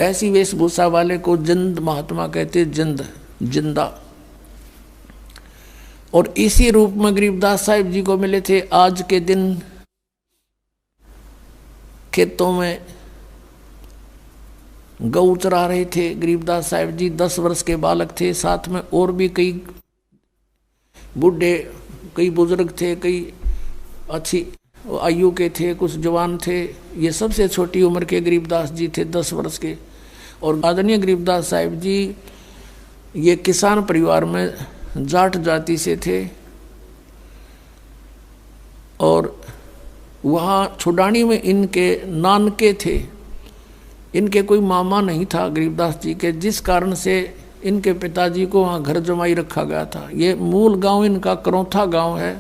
ऐसी वेशभूषा वाले को जिंद महात्मा कहते, जिंदा। और इसी रूप में गरीबदास साहिब जी को मिले थे। आज के दिन खेतों में गऊ चरा रहे थे गरीबदास साहिब जी। 10 वर्ष के बालक थे, साथ में और भी कई बूढ़े, कई बुजुर्ग थे, कई अच्छी आयु के थे, कुछ जवान थे। ये सबसे छोटी उम्र के गरीबदास जी थे, 10 वर्ष के। और आदरणीय गरीबदास साहिब जी ये किसान परिवार में जाट जाति से थे। और वहाँ छुडानी में इनके नानके थे, इनके कोई मामा नहीं था गरीबदास जी के, जिस कारण से इनके पिताजी को वहाँ घर जमाई रखा गया था। ये मूल गांव इनका करौथा गांव है,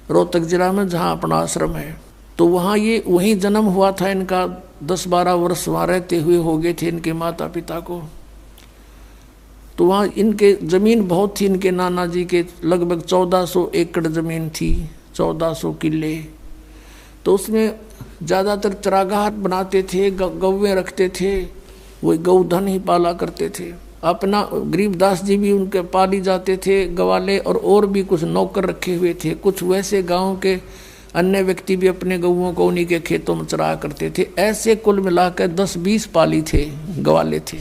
रोहतक जिला में, जहाँ अपना आश्रम है। तो वहाँ ये वहीं जन्म हुआ था इनका। 10-12 वर्ष वहाँ रहते हुए हो गए थे इनके माता पिता को। तो वहाँ इनके ज़मीन बहुत थी, इनके नाना जी के लगभग 1400 एकड़ ज़मीन थी, 1400 किले। तो उसमें ज़्यादातर चरागाह बनाते थे, गौवें रखते थे, वही गौधन ही पाला करते थे। अपना गरीबदास जी भी उनके पाली जाते थे, गवाले और भी कुछ नौकर रखे हुए थे। कुछ वैसे गांव के अन्य व्यक्ति भी अपने गौओं को उन्हीं के खेतों में चराया करते थे। ऐसे कुल मिलाकर 10-20 पाली थे, गवाले थे।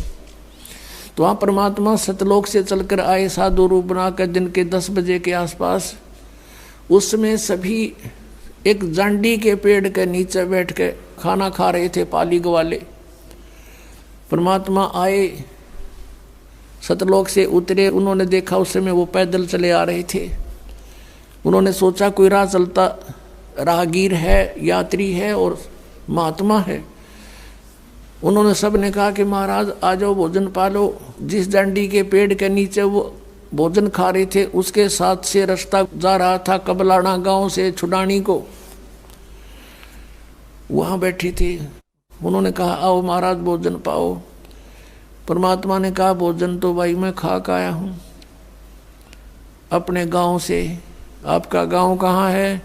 तो वहाँ परमात्मा सतलोक से चलकर आए साधु रूप बनाकर दिन के 10 बजे के आसपास। उसमें सभी एक जांडी के पेड़ के नीचे बैठ के खाना खा रहे थे, पाली गवाले। परमात्मा आए, सतलोक से उतरे। उन्होंने देखा उस समय वो पैदल चले आ रहे थे। उन्होंने सोचा कोई राह चलता राहगीर है, यात्री है और महात्मा है। उन्होंने सब ने कहा कि महाराज आ जाओ, भोजन पालो। जिस जांडी के पेड़ के नीचे वो भोजन खा रहे थे उसके साथ से रास्ता जा रहा था कबलाना गांव से छुडानी को, वहां बैठे थे। उन्होंने कहा आओ महाराज भोजन पाओ। परमात्मा ने कहा भोजन तो भाई मैं खा के आया हूं अपने गांव से। आपका गांव कहाँ है?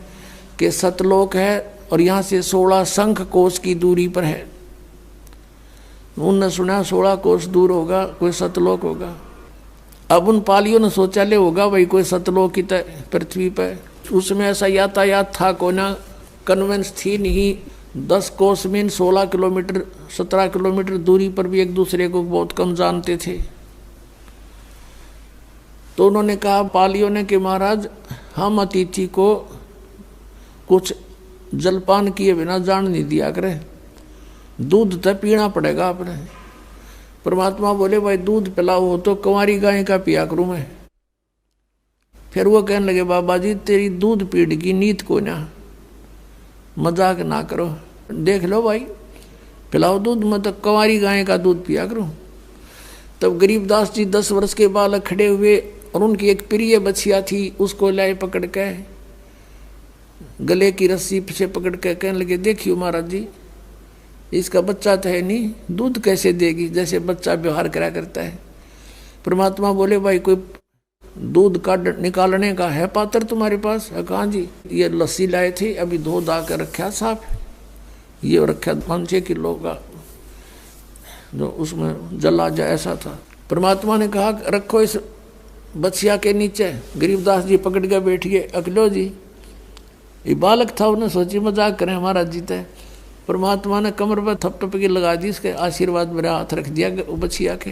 कि सतलोक है और यहाँ से 16 शंख कोस की दूरी पर है। उनने सुना 16 कोस दूर होगा कोई सतलोक होगा। अब उन पालियों ने सोचा ले होगा भाई कोई सतलोक की पृथ्वी पर। उसमें ऐसा यातायात था को ना, कन्वेंस थी नहीं। 10 कोस में 16 किलोमीटर 17 किलोमीटर दूरी पर भी एक दूसरे को बहुत कम जानते थे। तो उन्होंने कहा पालियों ने कि महाराज हम अतिथि को कुछ जलपान किए बिना जान नहीं दिया करे, दूध तो पीना पड़ेगा आपने। परमात्मा बोले भाई दूध पिलाओ हो तो कुंवारी गाय का पिया करूं मैं। फिर वो कहने लगे बाबा जी तेरी दूध पीने की नीत को ना, मजाक ना करो, देख लो भाई पिलाओ दूध, मैं तो कुंवारी गाय का दूध पिया करूं। तब गरीबदास जी 10 वर्ष के बालक खड़े हुए और उनकी एक प्रिय बछिया थी, उसको लाए पकड़ के, गले की रस्सी से पकड़ के कहने लगे देखियो महाराज जी इसका बच्चा तो है नहीं, दूध कैसे देगी, जैसे बच्चा व्यवहार करा करता है। परमात्मा बोले भाई कोई दूध का निकालने का है पात्र तुम्हारे पास? कहाँ जी ये लस्सी लाए थे, अभी धो धा कर रखा साफ, ये रखा 5-6 किलो का जो उसमें जला जाए ऐसा था। परमात्मा ने कहा रखो इस बछिया के नीचे। गरीबदास जी पकड़ के बैठ गए। अकलो जी ये बालक था, उन्हें सोची मजाक करें हमारा जीते। परमात्मा ने कमर पर थप की लगा दी, इसके आशीर्वाद मेरा हाथ रख दिया बछिया के।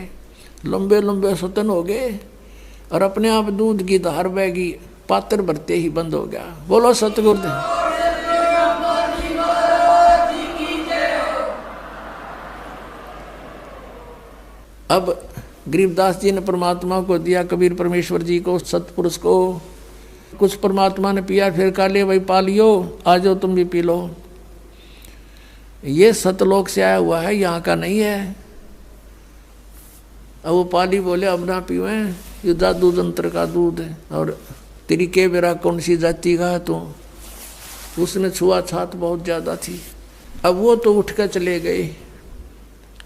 लंबे लंबे स्वतन हो गए और अपने आप दूध की धार बहगी, पात्र भरते ही बंद हो गया। बोलो सतगुरुदेव। अब गरीबदास जी ने परमात्मा को दिया, कबीर परमेश्वर जी को, सतपुरुष को। कुछ परमात्मा ने पिया, फिर कहा ले भाई पालियो आ जाओ तुम भी पी लो। ये सतलोक से आया हुआ है, यहाँ का नहीं है। अब वो पाली बोले अब ना पीवे, ये जादू जंत्र का दूध है और तेरी के बेरा कौन सी जाति का है तो उसने छुआछात बहुत ज्यादा थी। अब वो तो उठ कर चले गए।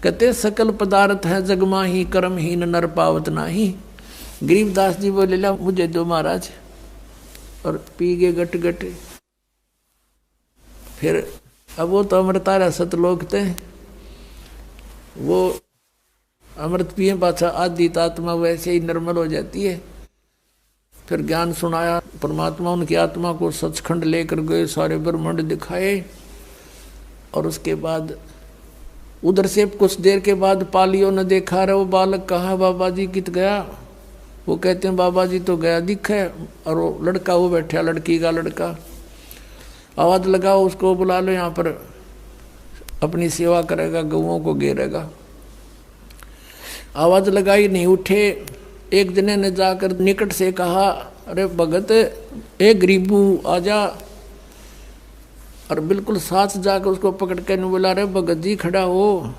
कहते सकल पदार्थ है जगमा ही कर्महीन नर पावत नाही। गरीबदास जी बोले ला मुझे दो महाराज, और पी गए गट गट। फिर अब वो तो अमृतारा सतलोक थे, वो अमृत पिए पाछा आदि आत्मा वैसे ही निर्मल हो जाती है। फिर ज्ञान सुनाया परमात्मा, उनकी आत्मा को सचखंड लेकर गए, सारे ब्रह्मांड दिखाए और उसके बाद उधर से कुछ देर के बाद पालियों ने देखा रहे वो बालक कहाँ बाबा जी कित गया। वो कहते हैं बाबा जी तो गया दिखे, और वो लड़का वो बैठा, लड़की का लड़का। आवाज़ लगाओ उसको, बुला लो, यहाँ पर अपनी सेवा करेगा, गऊओं को घेरेगा। आवाज़ लगाई, नहीं उठे। एक जने ने जाकर निकट से कहा, अरे भगत ए गरीबू आजा। और बिल्कुल साथ जाकर उसको पकड़ के नहीं बोला, अरे भगत जी खड़ा हो,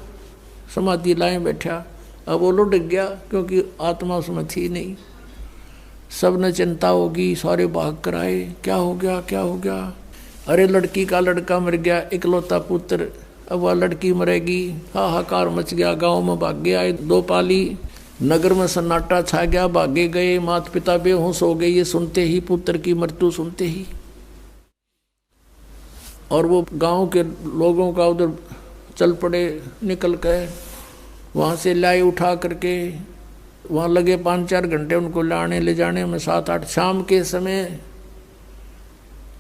समाधि लाए बैठा। अब वो लुट गया क्योंकि आत्मा उसमें थी नहीं। सब ने चिंता होगी, सारे भाग कर आए, क्या हो गया क्या हो गया। अरे लड़की का लड़का मर गया, इकलौता पुत्र, अब वह लड़की मरेगी। हाहाकार मच गया, गांव में भागे आए 2 पाली, नगर में सन्नाटा छा गया, भागे गए। माता पिता बेहोश हो गए ये सुनते ही, पुत्र की मृत्यु सुनते ही। और वो गांव के लोगों का उधर चल पड़े, निकल गए वहाँ से लाई उठा करके। वहाँ लगे 5-4 घंटे उनको लाने ले जाने में, 7-8 शाम के समय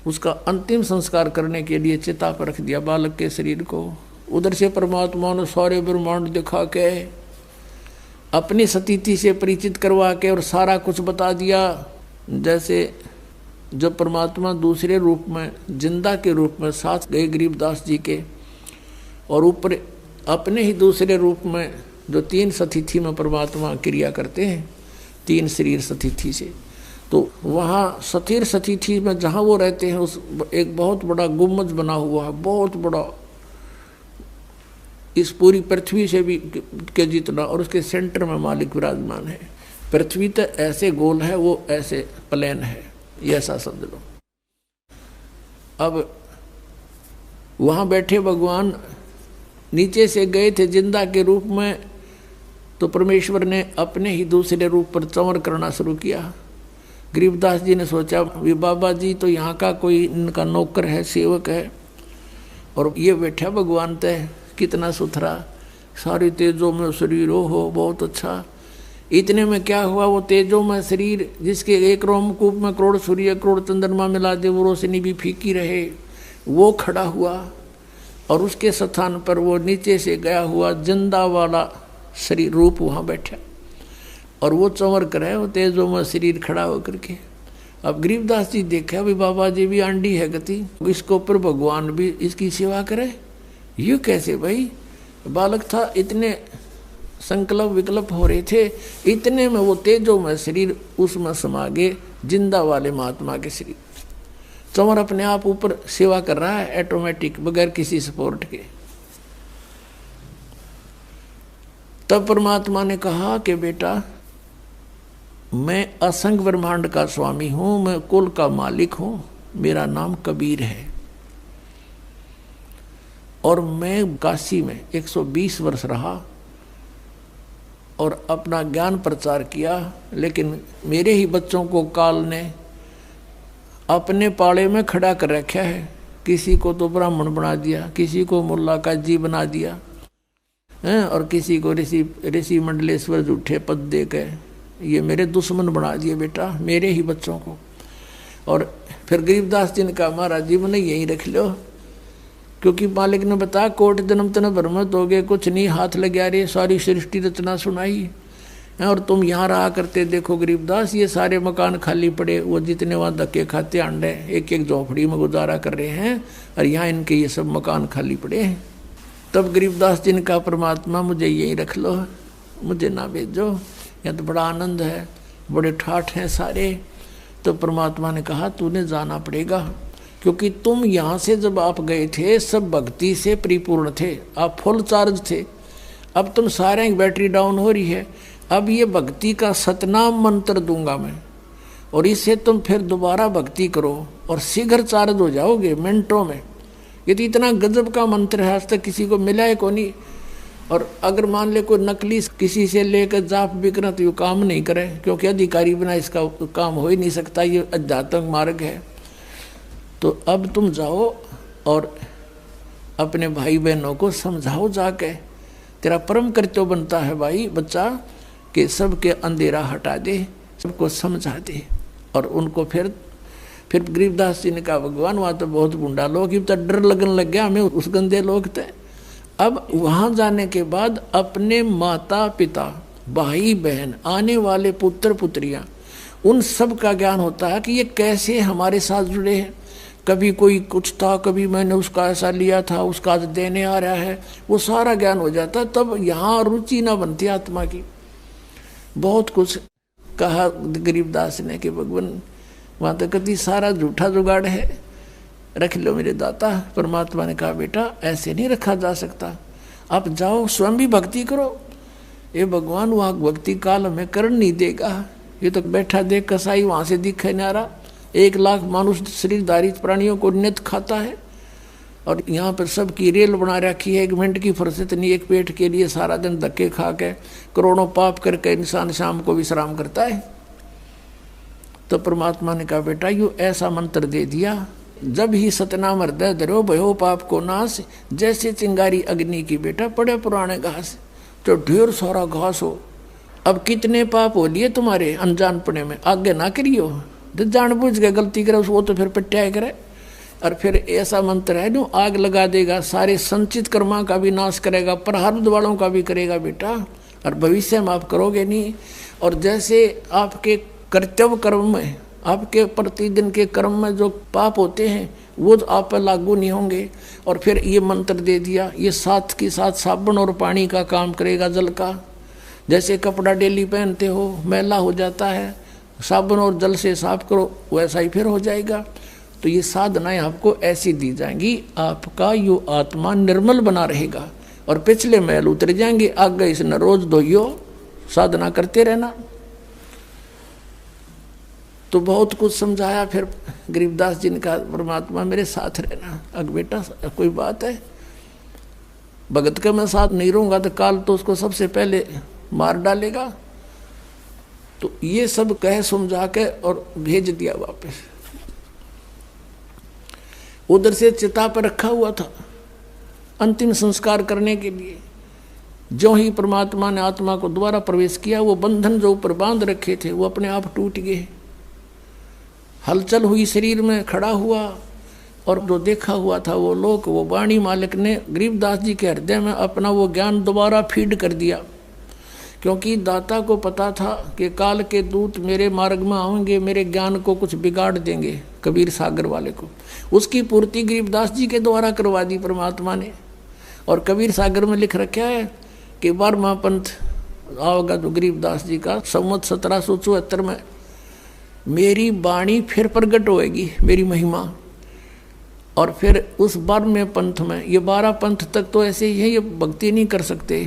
उसका अंतिम संस्कार करने के लिए चिता पर रख दिया बालक के शरीर को। उधर से परमात्मा ने सारे ब्रह्मांड दिखा के, अपनी सतीथि से परिचित करवा के और सारा कुछ बता दिया। जैसे जब परमात्मा दूसरे रूप में, जिंदा के रूप में साथ गए गरीबदास जी के, और ऊपर अपने ही दूसरे रूप में जो 3 सतीथि में परमात्मा क्रिया करते हैं, 3 शरीर सतीथि से, तो वहाँ सतीर सतीथि में जहाँ वो रहते हैं उस एक बहुत बड़ा गुम्बद बना हुआ है, बहुत बड़ा, इस पूरी पृथ्वी से भी के जितना, और उसके सेंटर में मालिक विराजमान है। पृथ्वी तो ऐसे गोल है, वो ऐसे प्लेन है, ये ऐसा समझ लो। अब वहाँ बैठे भगवान नीचे से गए थे जिंदा के रूप में, तो परमेश्वर ने अपने ही दूसरे रूप पर चंवर करना शुरू किया। गरीबदास जी ने सोचा ये बाबा जी तो यहाँ का कोई इनका नौकर है, सेवक है, और ये बैठा भगवान तय कितना सुथरा, सारी तेजों में शरीर हो बहुत अच्छा। इतने में क्या हुआ, वो तेजों में शरीर जिसके एक रोमकूप में करोड़ सूर्य करोड़ चंद्रमा मिला दे, वो रोशनी भी फीकी रहे, वो खड़ा हुआ, और उसके स्थान पर वो नीचे से गया हुआ जिंदा वाला शरीर रूप वहाँ बैठा, और वो चंवर करे, वो तेजों में शरीर खड़ा होकर के। अब गरीबदास जी देखा भी बाबा जी भी आंडी है गति, इसको ऊपर भगवान भी इसकी सेवा करे, ये कैसे भाई। बालक था, इतने संकल्प विकल्प हो रहे थे, इतने में वो तेजों में शरीर उसमें समा गए, जिंदा वाले महात्मा के शरीर। चंवर अपने आप ऊपर सेवा कर रहा है ऑटोमेटिक, बगैर किसी सपोर्ट के। तब परमात्मा ने कहा कि बेटा मैं असंख्य ब्रह्मांड का स्वामी हूं, मैं कुल का मालिक हूं, मेरा नाम कबीर है, और मैं काशी में 120 वर्ष रहा और अपना ज्ञान प्रचार किया। लेकिन मेरे ही बच्चों को काल ने अपने पाले में खड़ा कर रखा है, किसी को तो ब्राह्मण बना दिया, किसी को मुल्ला काजी बना दिया है, और किसी को ऋषि मंडलेश्वर झूठे पद दे के ये मेरे दुश्मन बना दिए बेटा, मेरे ही बच्चों को। और फिर गरीबदास जी ने कहा महाराज जी मैंने यहीं रख लो, क्योंकि मालिक ने बताया कोट जन्म तन भ्रमत हो गए, कुछ नहीं हाथ लगा रहे, सारी सृष्टि रचना सुनाई, और तुम यहाँ रहा करते। देखो गरीबदास ये सारे मकान खाली पड़े, वो जितने वहाँ धक्के खाते अंडे एक एक झोपड़ी में गुजारा कर रहे हैं, और यहाँ इनके ये सब मकान खाली पड़े हैं। तब गरीबदास जी ने कहा परमात्मा मुझे यहीं रख लो, मुझे ना भेजो, यहाँ तो बड़ा आनंद है, बड़े ठाठ हैं सारे। तो परमात्मा ने कहा तूने जाना पड़ेगा, क्योंकि तुम यहाँ से जब आप गए थे सब भक्ति से परिपूर्ण थे, आप फुल चार्ज थे। अब तुम सारे की बैटरी डाउन हो रही है, अब ये भक्ति का सतनाम मंत्र दूंगा मैं, और इससे तुम फिर दोबारा भक्ति करो और शीघ्र चार्ज हो जाओगे मिनटों में। ये तो इतना गजब का मंत्र है, आज तक किसी को मिला है को नहीं। और अगर मान ले कोई नकली किसी से लेकर जाप बिकना तो ये काम नहीं करे, क्योंकि अधिकारी बिना इसका काम हो ही नहीं सकता, ये अध्यात्म मार्ग है। तो अब तुम जाओ और अपने भाई बहनों को समझाओ जाके, तेरा परम कर्तव्य बनता है भाई बच्चा कि सबके अंधेरा हटा दे, सबको समझा दे। और उनको फिर गरीबदास जी ने कहा भगवान वहाँ तो बहुत गुंडा लोग, तो डर लगन लग गया हमें उस गंदे लोग थे। अब वहां जाने के बाद अपने माता पिता, भाई बहन, आने वाले पुत्र पुत्रियां, उन सब का ज्ञान होता है कि ये कैसे हमारे साथ जुड़े हैं। कभी कोई कुछ था, कभी मैंने उसका ऐसा लिया था, उसका आज देने आ रहा है, वो सारा ज्ञान हो जाता। तब यहाँ रुचि ना बनती आत्मा की। बहुत कुछ कहा गरीबदास ने कि भगवान वहाँ तो कभी सारा झूठा जुगाड़ है, रख लो मेरे दाता। परमात्मा ने कहा बेटा ऐसे नहीं रखा जा सकता, आप जाओ स्वयं भी भक्ति करो। ये भगवान वहाँ भक्ति काल में कर नहीं देगा। ये तो बैठा देख कसाई वहाँ से दिखे नारा, 1 लाख मानुष शरीरधारी प्राणियों को नित्य खाता है, और यहाँ पर सबकी रेल बना रखी है। 1 मिनट की फुर्सत नहीं, एक पेट के लिए सारा दिन धक्के खा के करोड़ों पाप करके इंसान शाम को विश्राम करता है। तो परमात्मा ने कहा बेटा यू ऐसा मंत्र दे दिया, जब ही सतनाम हृदय धरो भयो पाप को नाश, जैसे चिंगारी अग्नि की बेटा पड़े पुराने घास। तो ढेर सारा घास हो, अब कितने पाप हो लिए तुम्हारे अनजानपने में, आगे ना करियो। जो जानबूझ के गलती करे वो तो फिर पिटाया करे। और फिर ऐसा मंत्र है जो आग लगा देगा, सारे संचित कर्मा का भी नाश करेगा, प्रारब्ध वालों का भी करेगा बेटा, और भविष्य में आप करोगे नहीं। और जैसे आपके कर्तव्य कर्म में, आपके प्रतिदिन के कर्म में जो पाप होते हैं वो तो आप पर लागू नहीं होंगे। और फिर ये मंत्र दे दिया, ये साथ के साथ साबुन और पानी का काम करेगा, जल का। जैसे कपड़ा डेली पहनते हो मैला हो जाता है, साबुन और जल से साफ करो, वैसा ही फिर हो जाएगा। तो ये साधनाएं आपको ऐसी दी जाएंगी, आपका यो आत्मा निर्मल बना रहेगा और पिछले मैल उतर जाएंगे। आगे इसने रोज धोइयो, साधना करते रहना। तो बहुत कुछ समझाया। फिर गरीबदास जी ने कहा परमात्मा मेरे साथ रहना। अग बेटा कोई बात है, भगत के मैं साथ नहीं रहूंगा तो काल तो उसको सबसे पहले मार डालेगा। तो ये सब कह समझा के और भेज दिया वापस। उधर से चिता पर रखा हुआ था अंतिम संस्कार करने के लिए। जो ही परमात्मा ने आत्मा को दोबारा प्रवेश किया, वो बंधन जो ऊपर बांध रखे थे वो अपने आप टूट गए। हलचल हुई, शरीर में खड़ा हुआ, और जो देखा हुआ था वो लोक, वो वाणी मालिक ने गरीबदास जी के हृदय में अपना वो ज्ञान दोबारा फीड कर दिया। क्योंकि दाता को पता था कि काल के दूत मेरे मार्ग में आएंगे, मेरे ज्ञान को कुछ बिगाड़ देंगे, कबीर सागर वाले को। उसकी पूर्ति गरीबदास जी के द्वारा करवा दी परमात्मा ने। और कबीर सागर में लिख रखा है कि 12वां पंथ आओगा जो गरीबदास जी का, संवत 1774 में मेरी वाणी फिर प्रकट होएगी, मेरी महिमा। और फिर उस 12वें पंथ में, ये 12 पंथ तक तो ऐसे ही है, ये भक्ति नहीं कर सकते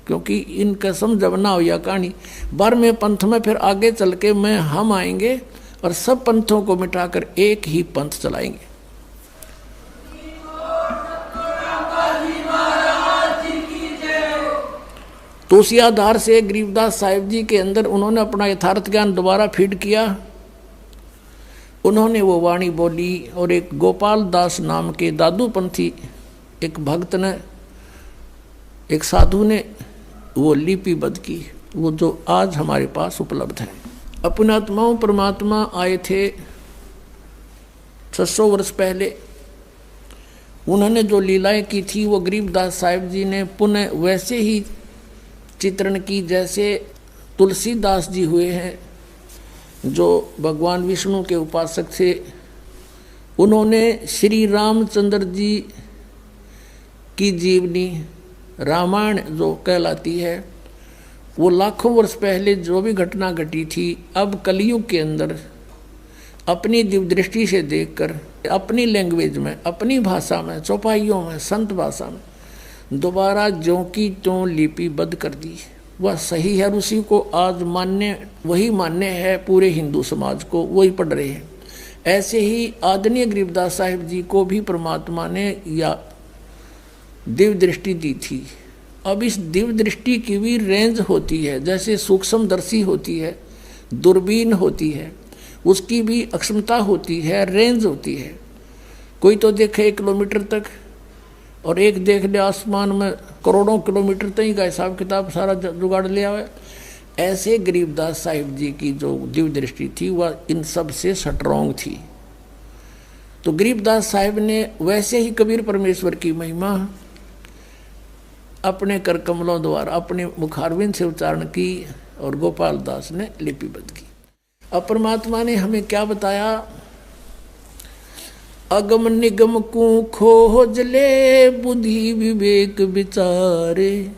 क्योंकि इनका समझ ना हो या कहानी। 12वें पंथ में फिर आगे चल के हम आएंगे और सब पंथों को मिटाकर एक ही पंथ चलाएंगे। तो उसी आधार से गरीबदास साहिब जी के अंदर उन्होंने अपना यथार्थ ज्ञान दोबारा फीड किया। उन्होंने वो वाणी बोली, और एक गोपाल दास नाम के दादूपंथी एक भक्त ने, एक साधु ने वो लिपिबद्ध की, वो जो आज हमारे पास उपलब्ध है। अपनात्माओं परमात्मा आए थे 600 वर्ष पहले। उन्होंने जो लीलाएं की थी वो गरीबदास साहिब जी ने पुनः वैसे ही चित्रण की जैसे तुलसीदास जी हुए हैं, जो भगवान विष्णु के उपासक थे। उन्होंने श्री रामचंद्र जी की जीवनी रामायण जो कहलाती है, वो लाखों वर्ष पहले जो भी घटना घटी थी, अब कलयुग के अंदर अपनी दिव्य दृष्टि से देखकर अपनी लैंग्वेज में, अपनी भाषा में, चौपाइयों में, संत भाषा में दोबारा ज्यों की त्यों लिपिबद्ध कर दी। वह सही है, उसी को आज मान्य, वही मान्य है पूरे हिंदू समाज को, वही पढ़ रहे हैं। ऐसे ही आदरणीय गरीबदास साहिब जी को भी परमात्मा ने या दिव्य दृष्टि दी थी। अब इस दिव्य दृष्टि की भी रेंज होती है, जैसे सूक्ष्मदर्शी होती है, दूरबीन होती है, उसकी भी अक्षमता होती है, रेंज होती है। कोई तो देखे 1 किलोमीटर तक, और एक देख ले आसमान में करोड़ों किलोमीटर तक का हिसाब किताब सारा जुगाड़ लिया हुआ है। ऐसे गरीबदास साहिब जी की जो दिव्य दृष्टि थी वह इन सब से स्ट्रॉन्ग थी। तो गरीबदास साहिब ने वैसे ही कबीर परमेश्वर की महिमा अपने कर कमलों द्वारा अपने मुखारविंद से उच्चारण की और गोपाल दास ने लिपिबद्ध की। अब परमात्मा ने हमें क्या बताया? अगम निगम को खोज ले बुद्धि विवेक विचारे,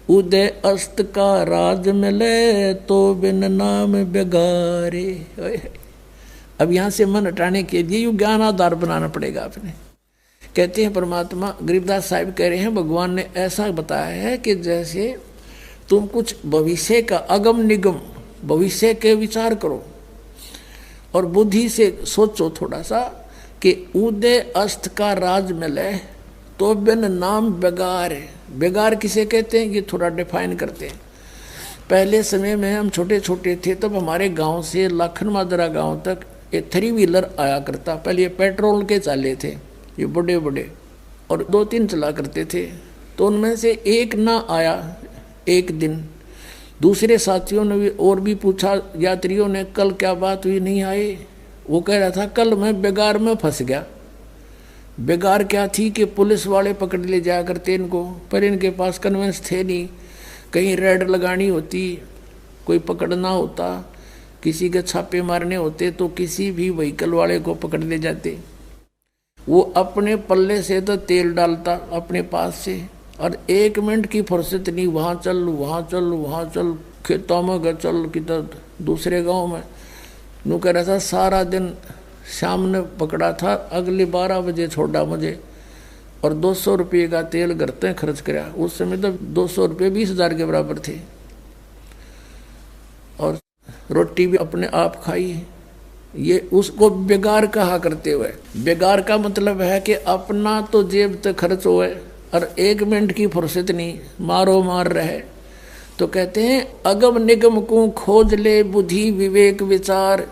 उदय अस्त का राज मिले तो बिन नाम बेगारे। अब यहां से मन हटाने के लिए यू ज्ञान आधार बनाना पड़ेगा आपने। कहते हैं परमात्मा, गरीबदास साहिब कह रहे हैं भगवान ने ऐसा बताया है कि जैसे तुम कुछ भविष्य का अगम निगम भविष्य के विचार करो और बुद्धि से सोचो थोड़ा सा कि उदय अस्त का राज मिले तो बिन नाम बेगार है। बेगार किसे कहते हैं ये थोड़ा डिफाइन करते हैं। पहले समय में हम छोटे छोटे थे तब हमारे गांव से लाखन माजरा गांव तक एक 3 व्हीलर आया करता। पहले ये पेट्रोल के चाले थे ये बड़े बड़े और 2-3 चला करते थे। तो उनमें से एक ना आया एक दिन, दूसरे साथियों ने भी और भी पूछा यात्रियों ने कल क्या बात हुई नहीं आए। वो कह रहा था कल मैं बेगार में फंस गया। बेगार क्या थी कि पुलिस वाले पकड़ ले जाया करते इनको, पर इनके पास कन्वेंस थे नहीं। कहीं रेड लगानी होती, कोई पकड़ना होता, किसी के छापे मारने होते तो किसी भी व्हीकल वाले को पकड़ ले जाते। वो अपने पल्ले से तो तेल डालता अपने पास से और 1 मिनट की फुर्सत नहीं, वहाँ चल वहाँ चल वहाँ चल, खेतों में गए चल किधर दूसरे गांव में। नू कह रहा था सारा दिन शाम ने पकड़ा था, अगले 12 बजे छोड़ा मुझे और 200 रुपये का तेल घर तक खर्च कराया। उस समय तो 200 रुपये 20,000 के बराबर थे और रोटी भी अपने आप खाई। ये उसको बेगार कहा करते हुए, बेगार का मतलब है कि अपना तो जेब तक खर्च हुए और 1 मिनट की फुर्सत नहीं, मारो मार रहे। तो कहते हैं अगम निगम को खोज ले बुद्धि विवेक विचार,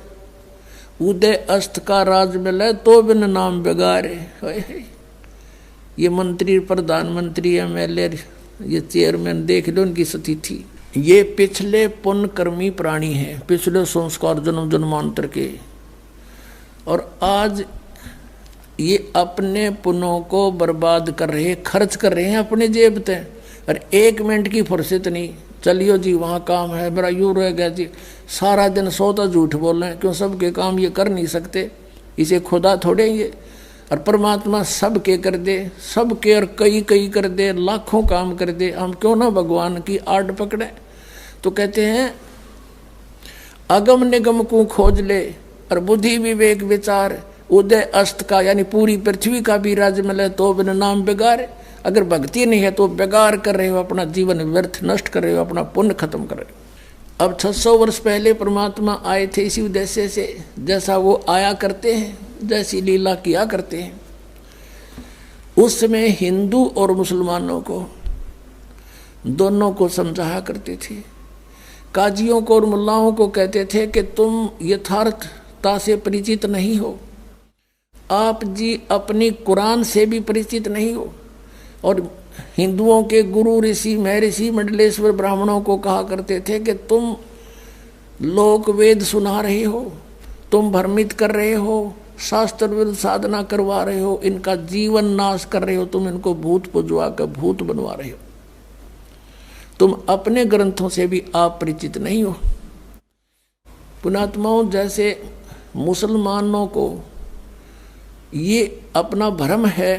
उदय अस्त का राज मिले तो बिन नाम बेगारे। ये मंत्री प्रधानमंत्री एमएलए ये चेयरमैन देख लो उनकी स्थिति। ये पिछले पुण्य कर्मी प्राणी हैं, पिछले संस्कार जन्म जन्मांतर के, और आज ये अपने पुण्यों को बर्बाद कर रहे, खर्च कर रहे हैं अपने जेब पे और 1 मिनट की फुर्सत नहीं। चलियो जी वहाँ काम है मेरा यूँ रह गया जी, सारा दिन सोता झूठ बोल रहे हैं क्यों सबके काम ये कर नहीं सकते, इसे खुदा थोड़े ये। और परमात्मा सबके कर दे, सबके और कई कई कर दे, लाखों काम कर दे, हम क्यों ना भगवान की आड़ पकड़े। तो कहते हैं अगम निगम को खोज ले और बुद्धि विवेक विचार, उदय अस्त का यानी पूरी पृथ्वी का भी राज्य मिले तो बिन नाम बेगार। अगर भक्ति नहीं है तो बेगार कर रहे हो, अपना जीवन व्यर्थ नष्ट कर रहे हो, अपना पुण्य खत्म कर रहे हो। अब 600 वर्ष पहले परमात्मा आए थे इसी उद्देश्य से, जैसा वो आया करते हैं, जैसी लीला किया करते हैं। उस समय हिंदू और मुसलमानों को दोनों को समझाया करते थे। काजियों को और मुल्लाओं को कहते थे कि तुम यथार्थता से परिचित नहीं हो, आप जी अपनी कुरान से भी परिचित नहीं हो। और हिंदुओं के गुरु ऋषि महर्षि मंडलेश्वर ब्राह्मणों को कहा करते थे कि तुम लोक वेद सुना रहे हो, तुम भ्रमित कर रहे हो, शास्त्र विरुद्ध साधना करवा रहे हो, इनका जीवन नाश कर रहे हो, तुम इनको भूत पुजवा कर भूत बनवा रहे हो, तुम अपने ग्रंथों से भी आप परिचित नहीं हो। पुणात्माओं जैसे मुसलमानों को ये अपना भ्रम है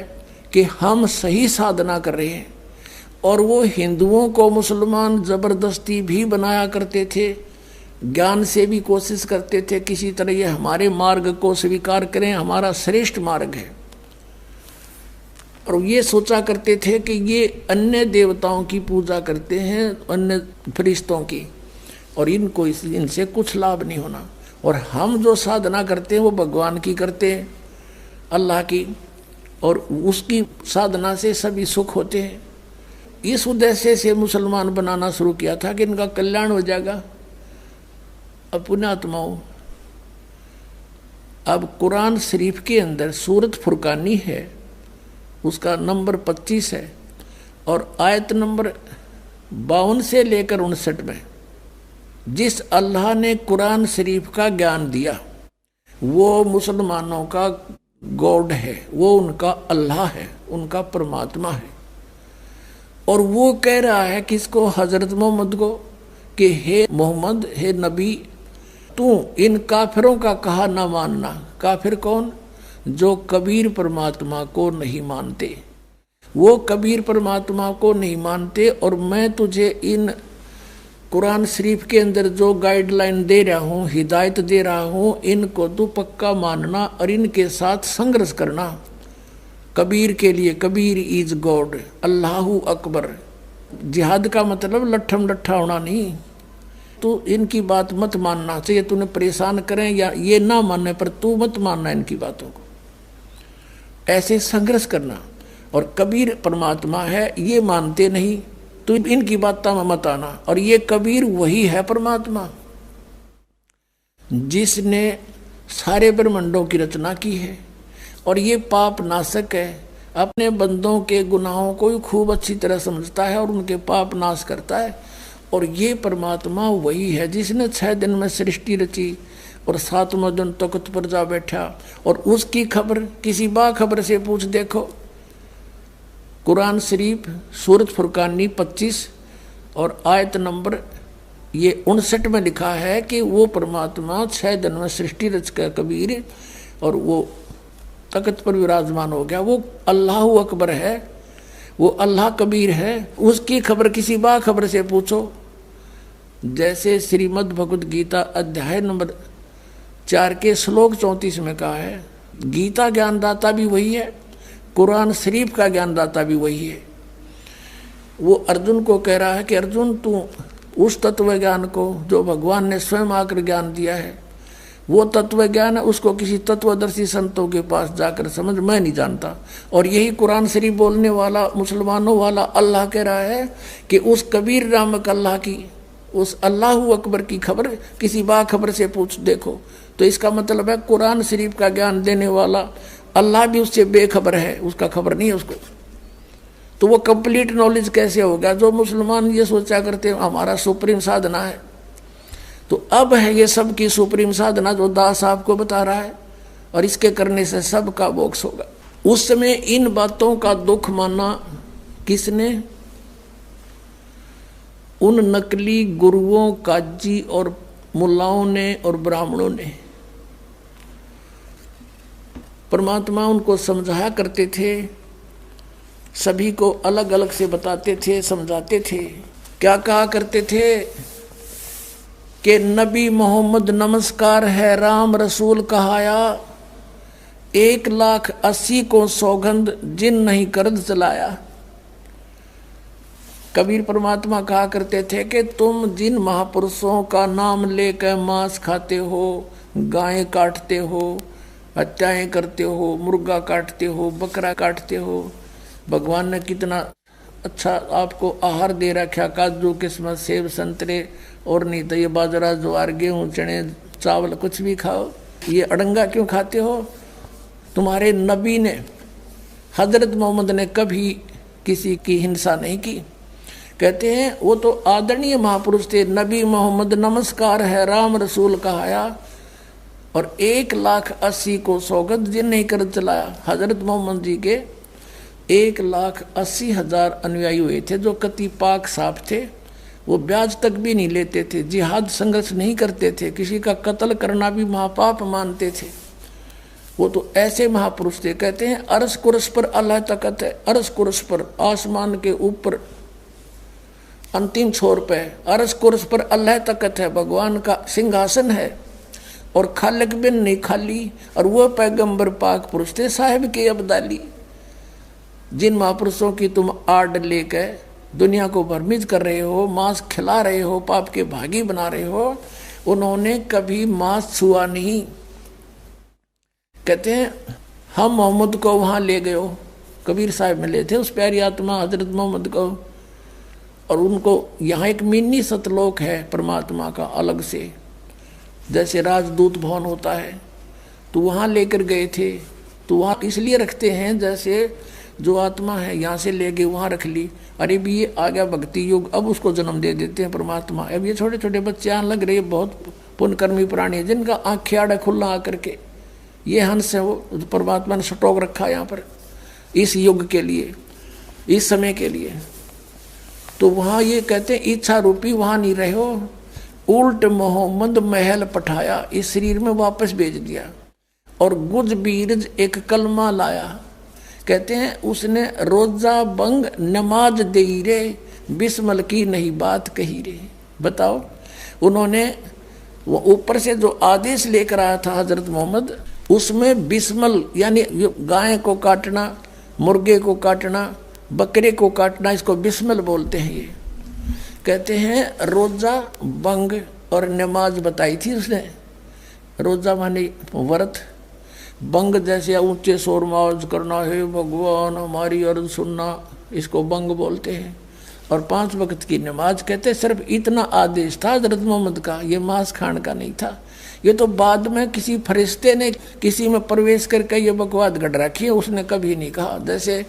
कि हम सही साधना कर रहे हैं, और वो हिंदुओं को मुसलमान जबरदस्ती भी बनाया करते थे, ज्ञान से भी कोशिश करते थे किसी तरह ये हमारे मार्ग को स्वीकार करें, हमारा श्रेष्ठ मार्ग है। और ये सोचा करते थे कि ये अन्य देवताओं की पूजा करते हैं, अन्य फरिश्तों की, और इनको इनसे कुछ लाभ नहीं होना, और हम जो साधना करते हैं वो भगवान की करते हैं, अल्लाह की, और उसकी साधना से सभी सुख होते हैं। इस उद्देश्य से मुसलमान बनाना शुरू किया था कि इनका कल्याण हो जाएगा। अब पुण्यात्माओं, अब कुरान शरीफ के अंदर सूरत फुरकानी है, उसका नंबर 25 है, और आयत नंबर 52 से लेकर 59 में जिस अल्लाह ने कुरान शरीफ का ज्ञान दिया वो मुसलमानों का गॉड है, वो उनका अल्लाह है, उनका परमात्मा है। और वो कह रहा है किसको? हजरत मोहम्मद को, कि हे मोहम्मद, हे नबी, तू इन काफिरों का कहा ना मानना। काफिर कौन? जो कबीर परमात्मा को नहीं मानते, वो कबीर परमात्मा को नहीं मानते। और मैं तुझे इन कुरान शरीफ के अंदर जो गाइडलाइन दे रहा हूँ, हिदायत दे रहा हूँ, इनको तू पक्का मानना और इनके साथ संघर्ष करना। कबीर के लिए, कबीर इज गॉड, अल्लाहू अकबर। जिहाद का मतलब लट्ठम लट्ठा होना नहीं। तू इनकी बात मत मानना, चाहिए तूने परेशान करें या ये ना मानने पर तू मत मानना इनकी बातों को, ऐसे संघर्ष करना। और कबीर परमात्मा है ये मानते नहीं, तो इनकी बातों में मत आना। और ये कबीर वही है परमात्मा जिसने सारे ब्रह्मांडों की रचना की है, और ये पाप नाशक है, अपने बंदों के गुनाहों को खूब अच्छी तरह समझता है और उनके पाप नाश करता है। और ये परमात्मा वही है जिसने 6 दिन में सृष्टि रची और 7वां दिन तख्त पर जा बैठा। और उसकी खबर किसी बाखबर से पूछ देखो। कुरान शरीफ सूरत फुरकानी 25 और आयत नंबर ये 59 में लिखा है कि वो परमात्मा 6 दिन में सृष्टि रच कर कबीर और वो तख्त पर विराजमान हो गया। वो अल्लाह अकबर है, वो अल्लाह कबीर है। उसकी खबर किसी बाखबर से पूछो। जैसे श्रीमद् भगवद गीता अध्याय नंबर 4 के श्लोक 34 में कहा है, गीता ज्ञानदाता भी वही है, कुरान शरीफ का ज्ञानदाता भी वही है। वो अर्जुन को कह रहा है कि अर्जुन, तू उस तत्व ज्ञान को जो भगवान ने स्वयं आकर ज्ञान दिया है, वो तत्व ज्ञान है, उसको किसी तत्वदर्शी संतों के पास जाकर समझ, मैं नहीं जानता। और यही कुरान शरीफ बोलने वाला मुसलमानों वाला अल्लाह कह रहा है कि उस कबीर नामक अल्लाह की, उस अल्लाह अकबर की खबर किसी बाखबर से पूछ देखो। तो इसका मतलब है कुरान शरीफ का ज्ञान देने वाला अल्लाह भी उससे बेखबर है, उसका खबर नहीं है उसको। तो वो कंप्लीट नॉलेज कैसे होगा? जो मुसलमान ये सोचा करते हैं हमारा सुप्रीम साधना है, तो अब है ये सब की सुप्रीम साधना जो दास आपको बता रहा है, और इसके करने से सबका मोक्ष होगा। उस समय इन बातों का दुख माना किसने? उन नकली गुरुओं, काजी और मुल्लाओं ने और ब्राह्मणों ने। परमात्मा उनको समझाया करते थे, सभी को अलग अलग से बताते थे, समझाते थे। क्या कहा करते थे कि नबी मोहम्मद नमस्कार है, राम रसूल कहाया, 1,80,000 को सौगंध जिन नहीं करद चलाया। कबीर परमात्मा कहा करते थे कि तुम जिन महापुरुषों का नाम लेकर मांस खाते हो, गायें काटते हो, हत्याएं करते हो, मुर्गा काटते हो, बकरा काटते हो, भगवान ने कितना अच्छा आपको आहार दे रखा, काजू किस्मत सेब संतरे, और नहीं तो ये बाजरा ज्वार गेहूँ चने चावल कुछ भी खाओ, ये अड़ंगा क्यों खाते हो? तुम्हारे नबी ने, हजरत मोहम्मद ने कभी किसी की हिंसा नहीं की। कहते हैं वो तो आदरणीय महापुरुष थे। नबी मोहम्मद नमस्कार है, राम रसूल कहाया, और 1,80,000 को सौगंध जिन नहीं कर चलाया। हजरत मोहम्मद जी के 1,80,000 अनुयायी हुए थे जो कति पाक साफ थे, वो ब्याज तक भी नहीं लेते थे, जिहाद संघर्ष नहीं करते थे, किसी का कत्ल करना भी महापाप मानते थे। वो तो ऐसे महापुरुष थे। कहते हैं अरस कुरस पर अल्लाह तकत है, अरस कुरस पर आसमान के ऊपर अंतिम छोर पे अरस कुरस पर अल्लाह तकत है, भगवान का सिंहासन है, और खालिक बिन नहीं खाली, और वह पैगंबर पाक पुरुष थे साहिब के अब्दाली। जिन महापुरुषों की तुम आड़ लेकर दुनिया को भ्रमित कर रहे हो, मांस खिला रहे हो, पाप के भागी बना रहे हो, उन्होंने कभी मांस छुआ नहीं। कहते हैं हम मोहम्मद को वहाँ ले गए हो, कबीर साहब मिले थे उस प्यारी आत्मा हजरत मोहम्मद को, और उनको यहाँ एक मिनी सतलोक है परमात्मा का अलग से, जैसे राजदूत भवन होता है, तो वहाँ लेकर गए थे। तो वहाँ इसलिए रखते हैं जैसे जो आत्मा है यहाँ से ले गए वहाँ रख ली, अरे भी ये आ गया भक्ति युग, अब उसको जन्म दे देते हैं परमात्मा। अब ये छोटे छोटे बच्चे आने लग रहे, बहुत पुण्यकर्मी प्राणी है जिनका आँखें आड़ा खुला आकर के, ये हंस है, वो परमात्मा ने स्टॉक रखा यहाँ पर इस युग के लिए, इस समय के लिए। तो वहां ये कहते हैं इच्छा रूपी वहां नहीं रहे हो, उल्ट मोहम्मद महल पठाया, इस शरीर में वापस भेज दिया। और गुज बीरज एक कलमा लाया, कहते हैं उसने रोजा बंग नमाज दे रे, बिस्मल की नहीं बात कही रे। बताओ, उन्होंने वो ऊपर से जो आदेश लेकर आया था हजरत मोहम्मद, उसमें बिस्मल यानी गाय को काटना, मुर्गे को काटना, बकरे को काटना, इसको बिस्मल बोलते हैं। ये कहते हैं रोजा बंग और नमाज बताई थी उसने। रोजा माने व्रत, बंग जैसे ऊंचे शोर माज करना, है भगवान हमारी अर्ज सुनना, इसको बंग बोलते हैं। और 5 वक्त की नमाज, कहते सिर्फ इतना आदेश था हजरत मोहम्मद का, ये मांस खाने का नहीं था। ये तो बाद में किसी फरिश्ते ने किसी में प्रवेश करके ये बकवाद गढ़ रखी है, उसने कभी नहीं कहा। जैसे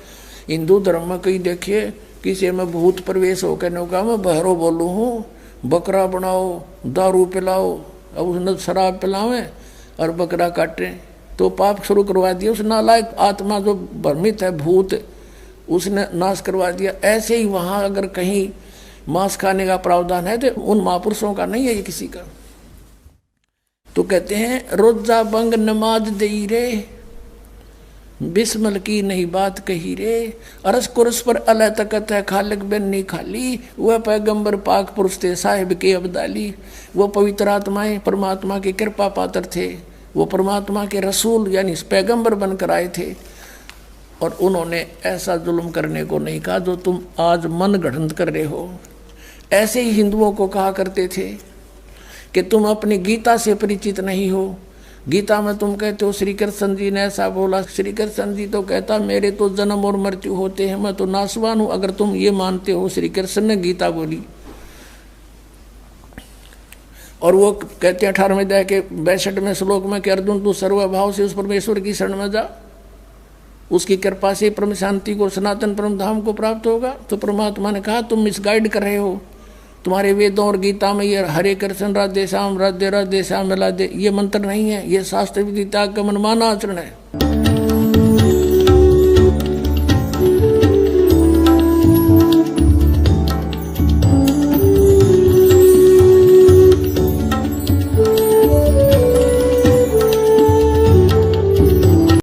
हिंदू धर्म में कहीं देखिए किसी में भूत प्रवेश हो कहने का मैं बहरो बोलू हूँ, बकरा बनाओ, दारू पिलाओ, अब उसने शराब पिलावे और बकरा काटे, तो पाप शुरू करवा दिया। उस नालायक आत्मा जो भ्रमित है, भूत, उसने नाश करवा दिया। ऐसे ही वहाँ अगर कहीं मांस खाने का प्रावधान है तो उन महापुरुषों का नहीं है, ये किसी का। तो कहते हैं रोजा बंग नमाज दई रे, बिस्मल की नहीं बात कही रे, अरस कुरस पर अल्लाह तकत है खालिक बिन नहीं खाली, वह पैगंबर पाक पुरुष थे साहिब के अब्दाली। वो पवित्र आत्माएं परमात्मा की कृपा पात्र थे, वो परमात्मा के रसूल यानी पैगंबर बनकर आए थे। और उन्होंने ऐसा जुल्म करने को नहीं कहा जो तुम आज मन गढ़ंत कर रहे हो। ऐसे ही हिंदुओं को कहा करते थे कि तुम अपनी गीता से परिचित नहीं हो। गीता में तुम कहते हो श्री कृष्ण जी ने ऐसा बोला, श्री कृष्ण जी तो कहता मेरे तो जन्म और मृत्यु होते हैं, मैं तो नासवान हूं। अगर तुम ये मानते हो श्री कृष्ण ने गीता बोली, और वो कहते हैं 18वें अध्याय के 62वें श्लोक में कि अर्जुन तू सर्वभाव से उस परमेश्वर की शरण में जा, उसकी कृपा से परम शांति को, सनातन परम धाम को प्राप्त होगा। तो परमात्मा ने कहा तुम मिसगाइड कर रहे हो, तुम्हारे वेदों और गीता में ये हरे कृष्ण राधे श्याम राधे राधे श्याम राधे ये मंत्र नहीं है, ये शास्त्र विदिता का मनमाना आचरण है।